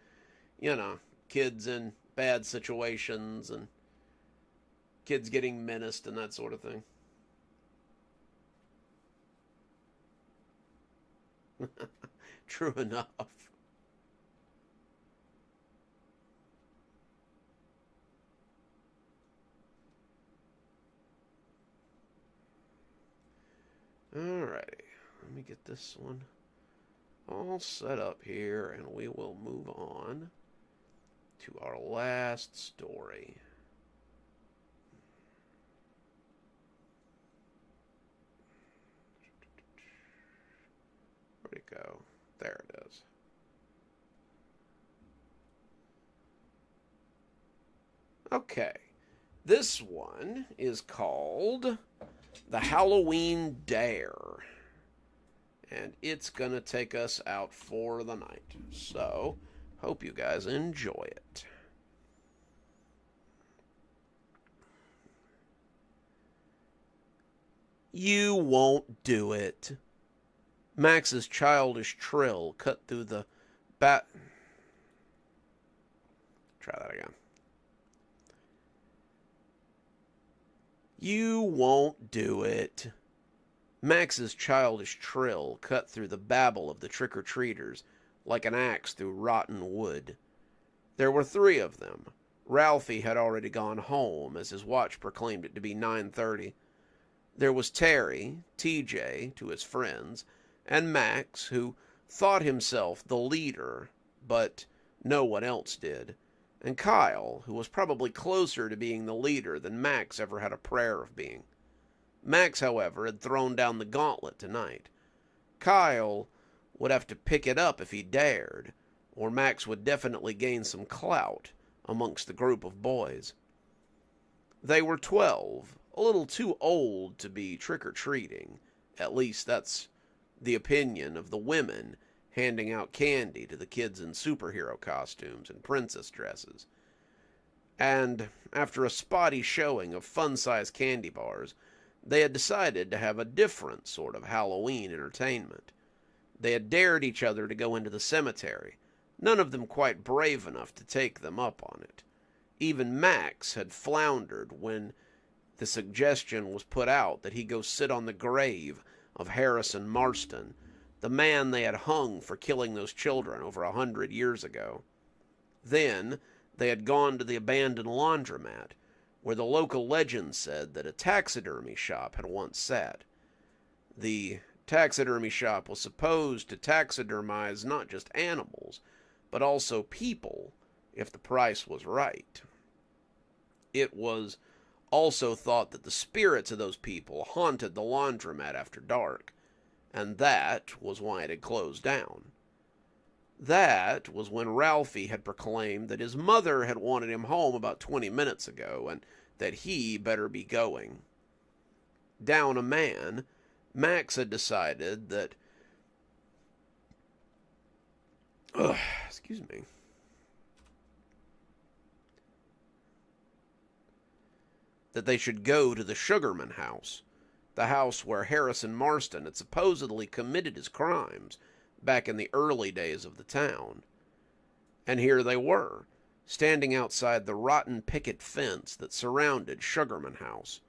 Speaker 1: kids in bad situations and kids getting menaced and that sort of thing. True enough. Alrighty, let me get this one all set up here, and we will move on to our last story. Where'd it go? There it is. Okay. This one is called The Halloween Dare. And it's going to take us out for the night. So, hope you guys enjoy it. You won't do it. Max's childish trill cut through the bat. Try that again. You won't do it. Max's childish trill cut through the babble of the trick-or-treaters like an axe through rotten wood. There were 3 of them. Ralphie had already gone home, as his watch proclaimed it to be 9:30. There was Terry, TJ, to his friends, and Max, who thought himself the leader, but no one else did, and Kyle, who was probably closer to being the leader than Max ever had a prayer of being. Max, however, had thrown down the gauntlet tonight. Kyle would have to pick it up if he dared, or Max would definitely gain some clout amongst the group of boys. They were 12, a little too old to be trick-or-treating. At least that's the opinion of the women handing out candy to the kids in superhero costumes and princess dresses. And after a spotty showing of fun-sized candy bars, they had decided to have a different sort of Halloween entertainment. They had dared each other to go into the cemetery, none of them quite brave enough to take them up on it. Even Max had floundered when the suggestion was put out that he go sit on the grave of Harrison Marston, the man they had hung for killing those children over 100 years ago. Then they had gone to the abandoned laundromat, where the local legend said that a taxidermy shop had once sat. The taxidermy shop was supposed to taxidermize not just animals, but also people, if the price was right. It was also thought that the spirits of those people haunted the laundromat after dark, and that was why it had closed down. That was when Ralphie had proclaimed that his mother had wanted him home about 20 minutes ago, and that he better be going. Down a man, Max had decided that... excuse me. That they should go to the Sugarman house, the house where Harrison Marston had supposedly committed his crimes back in the early days of the town. And here they were, standing outside the rotten picket fence that surrounded Sugarman House,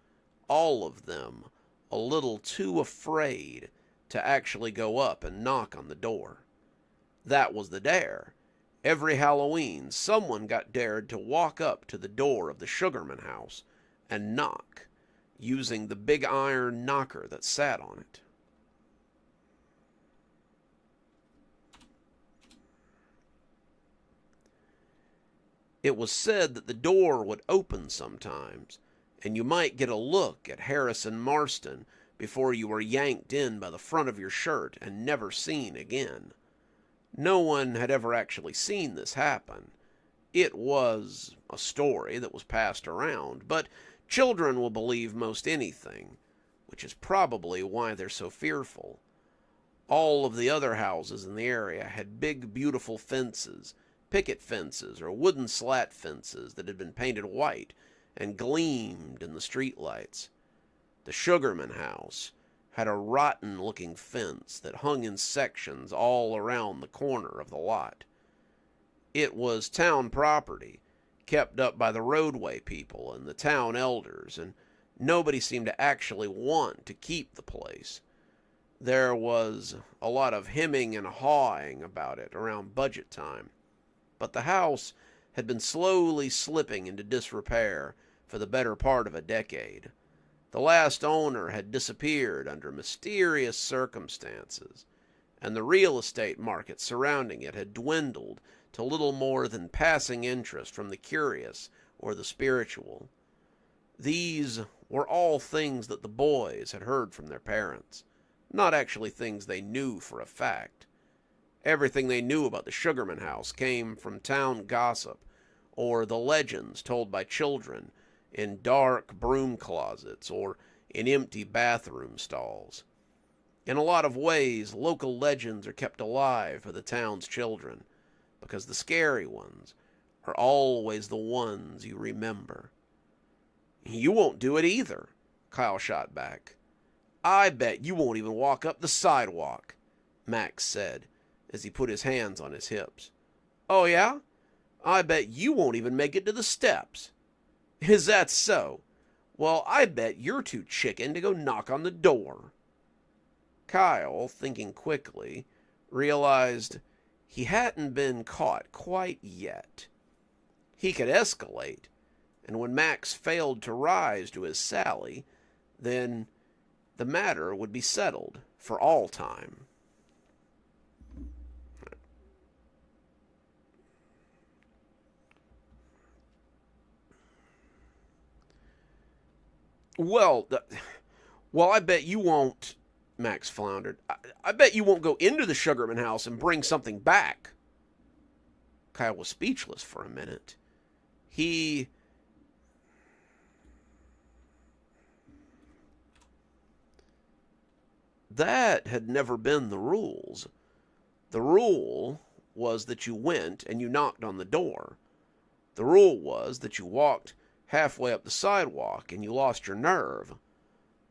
Speaker 1: all of them a little too afraid to actually go up and knock on the door. That was the dare. Every Halloween, someone got dared to walk up to the door of the Sugarman House and knock, using the big iron knocker that sat on it. It was said that the door would open sometimes, and you might get a look at Harrison Marston before you were yanked in by the front of your shirt and never seen again. No one had ever actually seen this happen. It was a story that was passed around, but children will believe most anything, which is probably why they're so fearful. All of the other houses in the area had big, beautiful fences, picket fences or wooden slat fences that had been painted white and gleamed in the streetlights. The Sugarman house had a rotten-looking fence that hung in sections all around the corner of the lot. It was town property, kept up by the roadway people and the town elders, and nobody seemed to actually want to keep the place. There was a lot of hemming and hawing about it around budget time, but the house had been slowly slipping into disrepair for the better part of a decade. The last owner had disappeared under mysterious circumstances, and the real estate market surrounding it had dwindled to little more than passing interest from the curious or the spiritual. These were all things that the boys had heard from their parents, not actually things they knew for a fact. Everything they knew about the Sugarman house came from town gossip or the legends told by children in dark broom closets or in empty bathroom stalls. In a lot of ways, local legends are kept alive for the town's children, because the scary ones are always the ones you remember. "You won't do it either," Kyle shot back. "I bet you won't even walk up the sidewalk," Max said as he put his hands on his hips. "Oh yeah? I bet you won't even make it to the steps." "Is that so? Well, I bet you're too chicken to go knock on the door." Kyle, thinking quickly, realized he hadn't been caught quite yet. He could escalate, and when Max failed to rise to his sally, then the matter would be settled for all time. Well, I bet you won't, Max floundered. I bet you won't go into the Sugarman house and bring something back. Kyle was speechless for a minute. That had never been the rules. The rule was that you went and you knocked on the door. The rule was that you walked halfway up the sidewalk and you lost your nerve.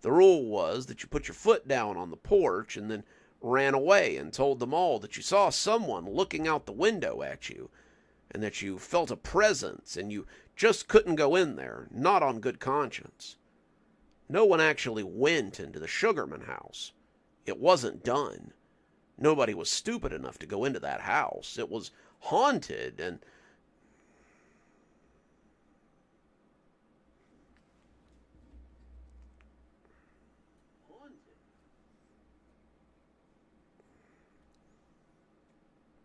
Speaker 1: The rule was that you put your foot down on the porch and then ran away and told them all that you saw someone looking out the window at you and that you felt a presence and you just couldn't go in there, not on good conscience. No one actually went into the Sugarman house. It wasn't done. Nobody was stupid enough to go into that house. It was haunted and...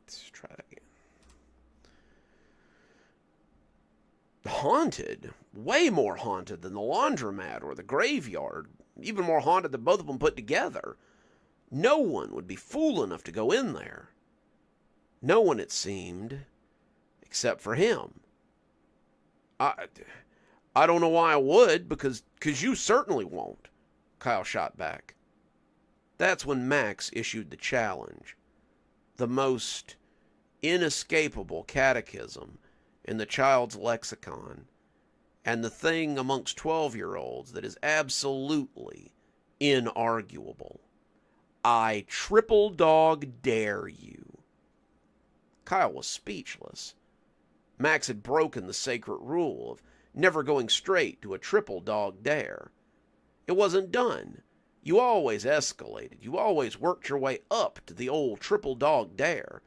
Speaker 1: Let's try that again. Haunted? Way more haunted than the laundromat or the graveyard. Even more haunted than both of them put together. No one would be fool enough to go in there. No one, it seemed, except for him. I don't know why I would, because you certainly won't, Kyle shot back. That's when Max issued the challenge. The most inescapable catechism in the child's lexicon, and the thing amongst 12-year-olds that is absolutely inarguable. I triple dog dare you. Kyle was speechless. Max had broken the sacred rule of never going straight to a triple dog dare. It wasn't done. You always escalated. You always worked your way up to the old triple dog dare.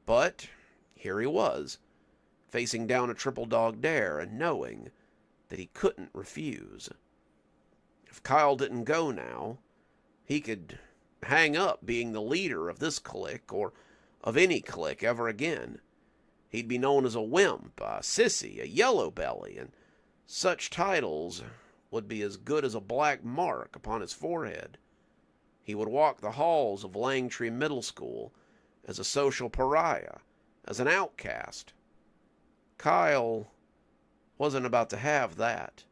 Speaker 1: But here he was, facing down a triple dog dare and knowing that he couldn't refuse. If Kyle didn't go now, he could hang up being the leader of this clique or of any clique ever again. He'd be known as a wimp, a sissy, a yellow belly, and such titles would be as good as a black mark upon his forehead. He would walk the halls of Langtree Middle School as a social pariah, as an outcast. Kyle wasn't about to have that.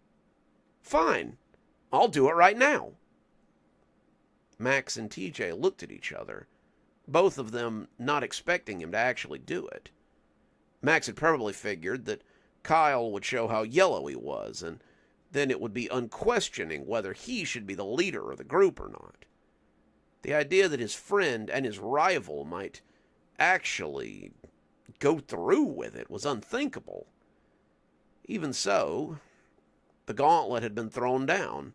Speaker 1: Fine, I'll do it right now. Max and TJ looked at each other, both of them not expecting him to actually do it. Max had probably figured that Kyle would show how yellow he was, and then it would be unquestioning whether he should be the leader of the group or not. The idea that his friend and his rival might actually go through with it was unthinkable. Even so, the gauntlet had been thrown down,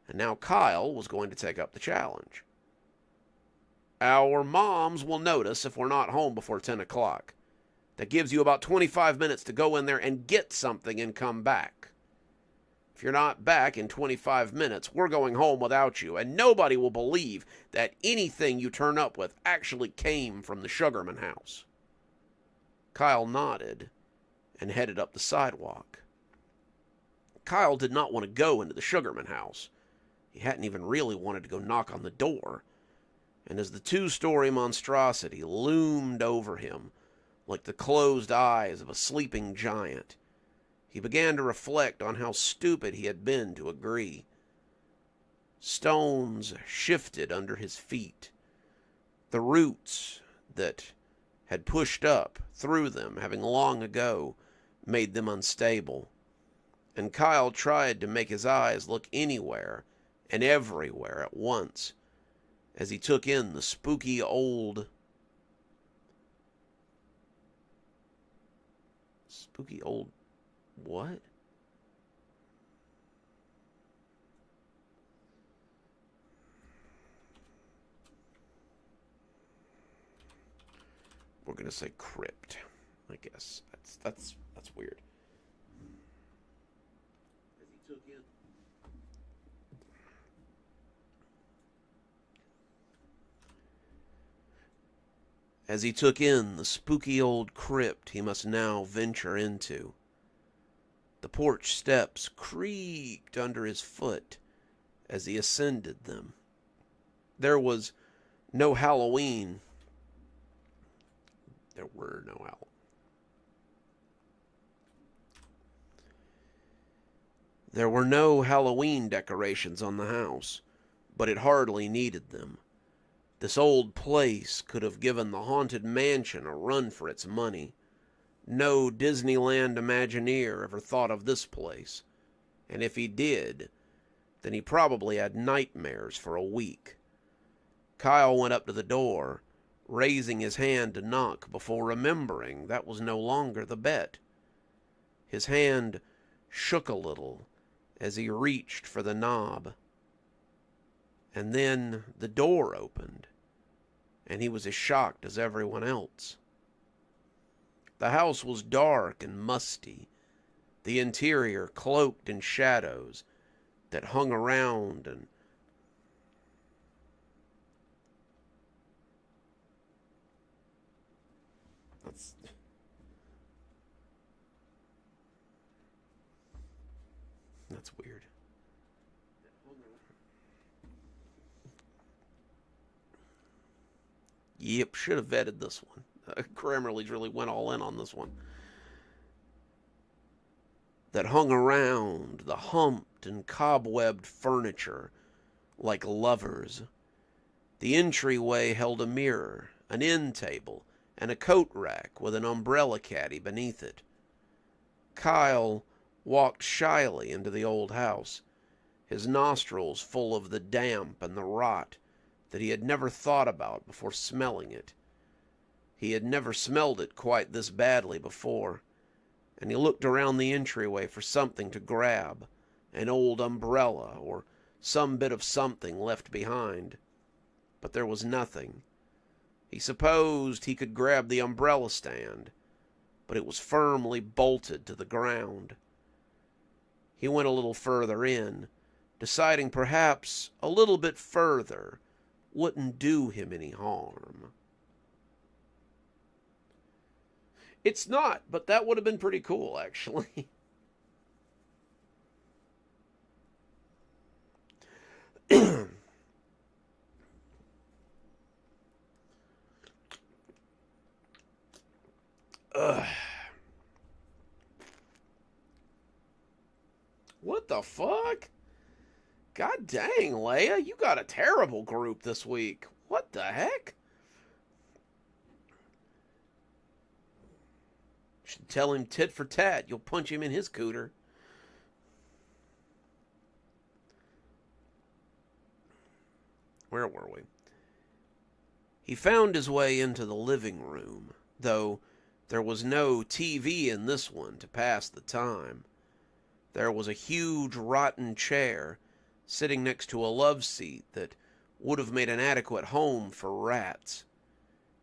Speaker 1: and now Kyle was going to take up the challenge. Our moms will notice if we're not home before 10 o'clock. That gives you about 25 minutes to go in there and get something and come back. If you're not back in 25 minutes, we're going home without you, and nobody will believe that anything you turn up with actually came from the Sugarman house." Kyle nodded and headed up the sidewalk. Kyle did not want to go into the Sugarman house. He hadn't even really wanted to go knock on the door. And as the two-story monstrosity loomed over him like the closed eyes of a sleeping giant, he began to reflect on how stupid he had been to agree. Stones shifted under his feet. The roots that had pushed up through them, having long ago made them unstable. And Kyle tried to make his eyes look anywhere and everywhere at once as he took in the spooky old what? We're gonna say crypt, I guess. That's weird. As he took in the spooky old crypt he must now venture into, the porch steps creaked under his foot as he ascended them. There was no Halloween. There were no Halloween. There were no Halloween decorations on the house, but it hardly needed them. This old place could have given the Haunted Mansion a run for its money. No Disneyland Imagineer ever thought of this place, and if he did, then he probably had nightmares for a week. Kyle went up to the door, raising his hand to knock before remembering that was no longer the bet. His hand shook a little as he reached for the knob. And then the door opened, and he was as shocked as everyone else. The house was dark and musty, the interior cloaked in shadows that hung around and That's weird. Yep, should have vetted this one. Grammarly's really went all in on this one. That hung around the humped and cobwebbed furniture like lovers. The entryway held a mirror, an end table, and a coat rack with an umbrella caddy beneath it. Kyle walked shyly into the old house, his nostrils full of the damp and the rot that he had never thought about before smelling it. He had never smelled it quite this badly before, and he looked around the entryway for something to grab, an old umbrella or some bit of something left behind. But there was nothing. He supposed he could grab the umbrella stand, but it was firmly bolted to the ground. He went a little further in, deciding perhaps a little bit further wouldn't do him any harm. It's not, but that would have been pretty cool, actually. What the fuck? God dang, Leia, you got a terrible group this week. What the heck? Should tell him tit for tat. You'll punch him in his cooter. Where were we? He found his way into the living room, though there was no TV in this one to pass the time. There was a huge rotten chair sitting next to a love seat that would have made an adequate home for rats.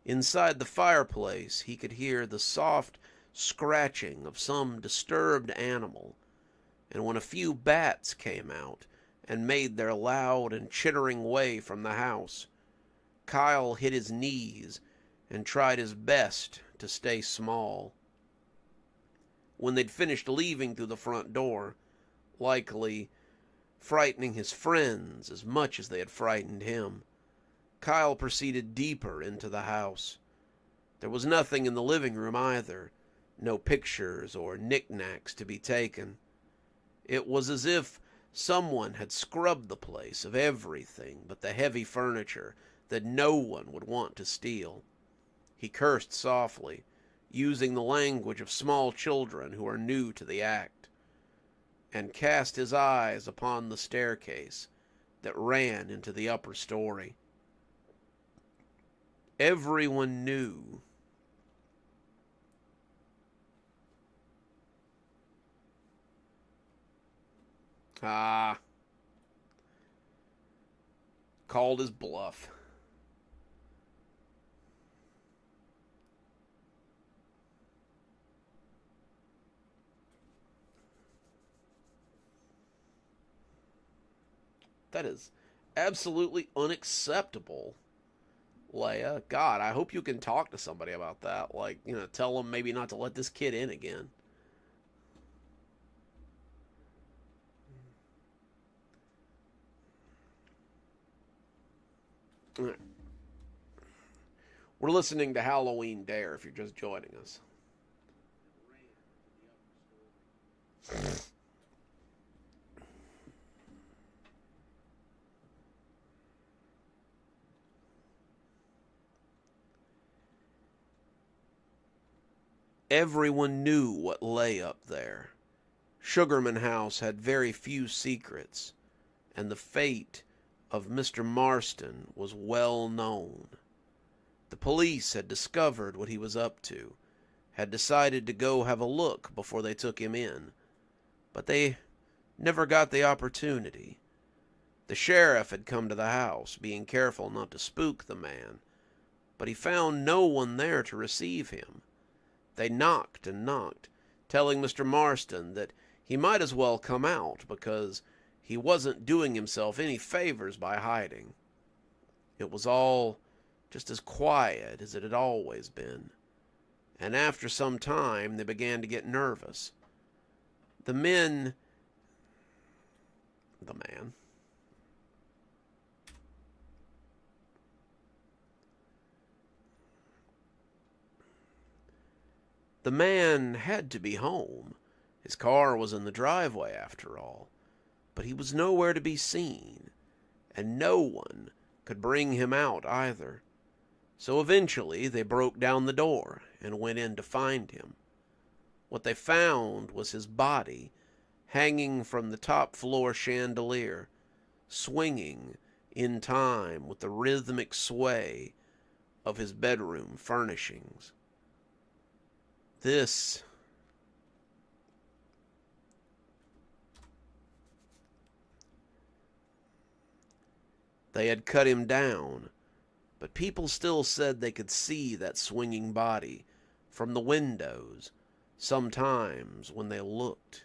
Speaker 1: Inside the fireplace, he could hear the soft scratching of some disturbed animal, and when a few bats came out and made their loud and chittering way from the house, Kyle hit his knees and tried his best to stay small. When they'd finished leaving through the front door, likely frightening his friends as much as they had frightened him, Kyle proceeded deeper into the house. There was nothing in the living room either, no pictures or knickknacks to be taken. It was as if someone had scrubbed the place of everything but the heavy furniture that no one would want to steal. He cursed softly, using the language of small children who are new to the act, and cast his eyes upon the staircase that ran into the upper story. Everyone knew called his bluff. That is absolutely unacceptable, Leia. God, I hope you can talk to somebody about that. Like, tell them maybe not to let this kid in again. We're listening to Halloween Dare if you're just joining us. Everyone knew what lay up there. Sugarman House had very few secrets, and the fate of Mr. Marston was well known. The police had discovered what he was up to, had decided to go have a look before they took him in, but they never got the opportunity. The sheriff had come to the house, being careful not to spook the man, but he found no one there to receive him. They knocked and knocked, telling Mr. Marston that he might as well come out because he wasn't doing himself any favors by hiding. It was all just as quiet as it had always been, and after some time they began to get nervous. The man had to be home. His car was in the driveway after all, but he was nowhere to be seen, and no one could bring him out either. So eventually they broke down the door and went in to find him. What they found was his body hanging from the top floor chandelier, swinging in time with the rhythmic sway of his bedroom furnishings. They had cut him down, but people still said they could see that swinging body from the windows sometimes when they looked.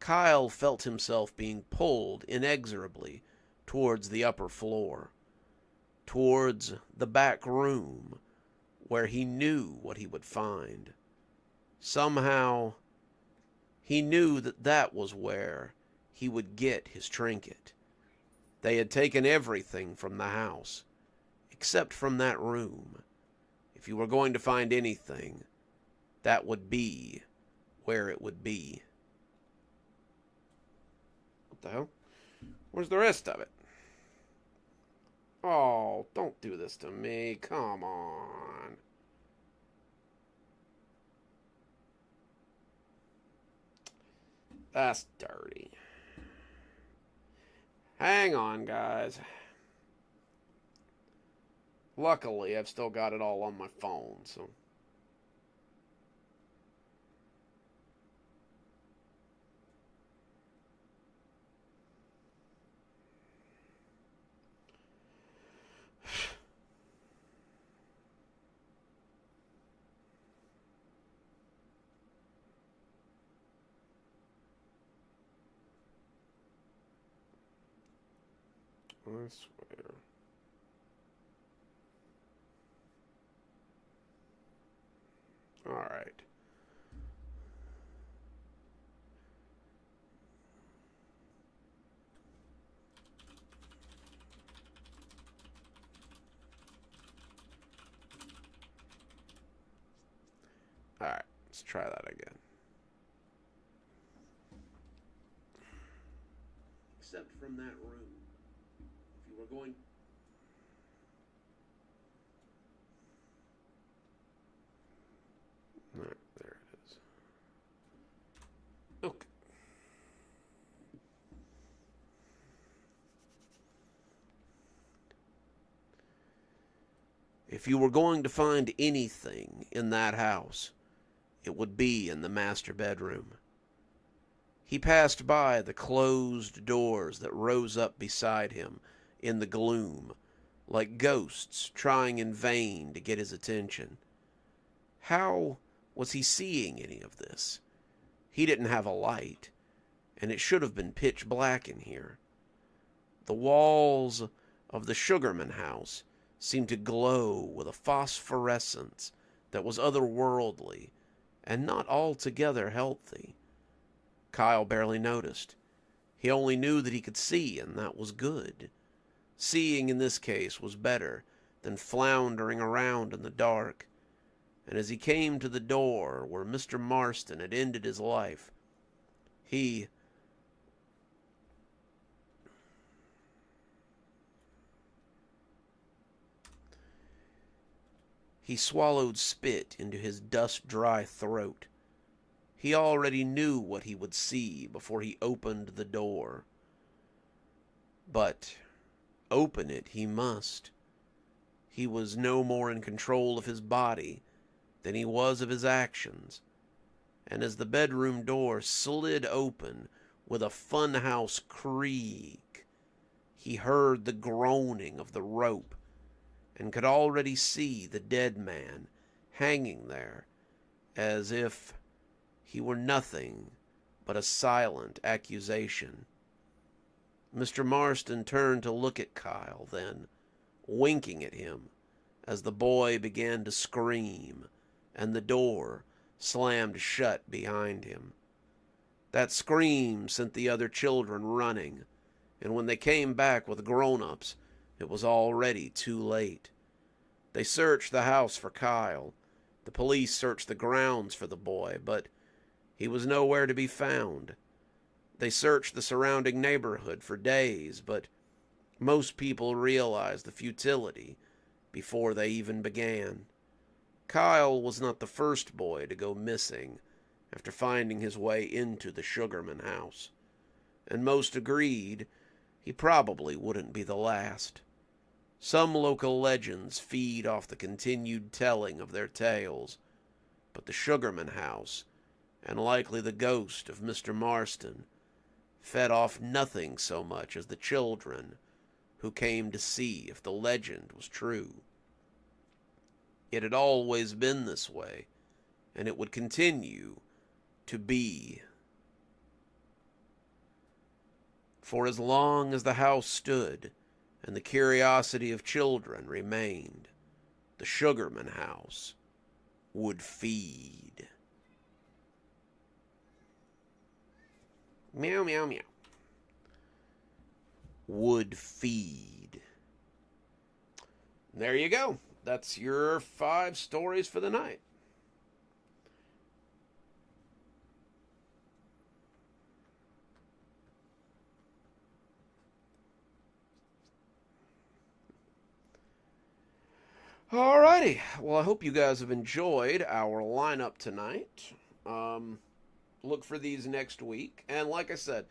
Speaker 1: Kyle felt himself being pulled inexorably towards the upper floor, towards the back room where he knew what he would find. Somehow, he knew that that was where he would get his trinket. They had taken everything from the house, except from that room. If you were going to find anything, that would be where it would be. What the hell? Where's the rest of it? Oh, don't do this to me. Come on. That's dirty. Hang on, guys. Luckily, I've still got it all on my phone, so... I swear. All right. All right. Let's try that again. Except from that room. If you were going. All right, there it is. Okay. If you were going to find anything in that house, it would be in the master bedroom. He passed by the closed doors that rose up beside him in the gloom, like ghosts trying in vain to get his attention. How was he seeing any of this? He didn't have a light, and it should have been pitch black in here. The walls of the Sugarman house seemed to glow with a phosphorescence that was otherworldly and not altogether healthy. Kyle barely noticed. He only knew that he could see, and that was good. Seeing in this case was better than floundering around in the dark. And as he came to the door where Mr. Marston had ended his life, he swallowed spit into his dust-dry throat. He already knew what he would see before he opened the door. But open it he must. He was no more in control of his body than he was of his actions. And as the bedroom door slid open with a funhouse creak, he heard the groaning of the rope and could already see the dead man hanging there as if he were nothing but a silent accusation. Mr. Marston turned to look at Kyle, then, winking at him as the boy began to scream and the door slammed shut behind him. That scream sent the other children running, and when they came back with grown-ups, it was already too late. They searched the house for Kyle. The police searched the grounds for the boy, but he was nowhere to be found. They searched the surrounding neighborhood for days, but most people realized the futility before they even began. Kyle was not the first boy to go missing after finding his way into the Sugarman house, and most agreed he probably wouldn't be the last. Some local legends feed off the continued telling of their tales, but the Sugarman house, and likely the ghost of Mr. Marston, fed off nothing so much as the children who came to see if the legend was true. It had always been this way, and it would continue to be for as long as the house stood and the curiosity of children remained. The Sugarman house would feed. Meow, meow, meow. Would feed. There you go. That's your 5 stories for the night. Alrighty. Well, I hope you guys have enjoyed our lineup tonight. Look for these next week. And like I said,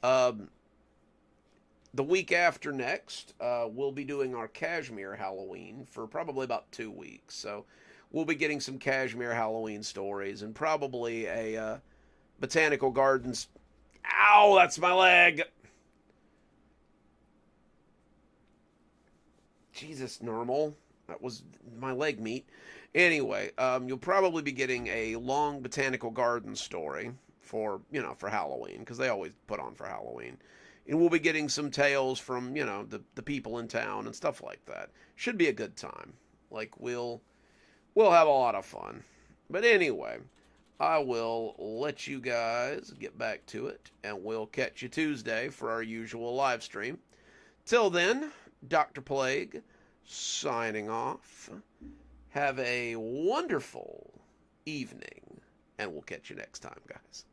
Speaker 1: the week after next, we'll be doing our Kashmir Halloween for probably about 2 weeks. So we'll be getting some Kashmir Halloween stories and probably a Botanical Gardens. Ow, that's my leg. Jesus, normal. That was my leg meat. Anyway, you'll probably be getting a long Botanical Garden story for Halloween, because they always put on for Halloween. And we'll be getting some tales from, the people in town and stuff like that. Should be a good time. Like, we'll have a lot of fun. But anyway, I will let you guys get back to it, and we'll catch you Tuesday for our usual live stream. Till then, Dr. Plague signing off. Have a wonderful evening, and we'll catch you next time, guys.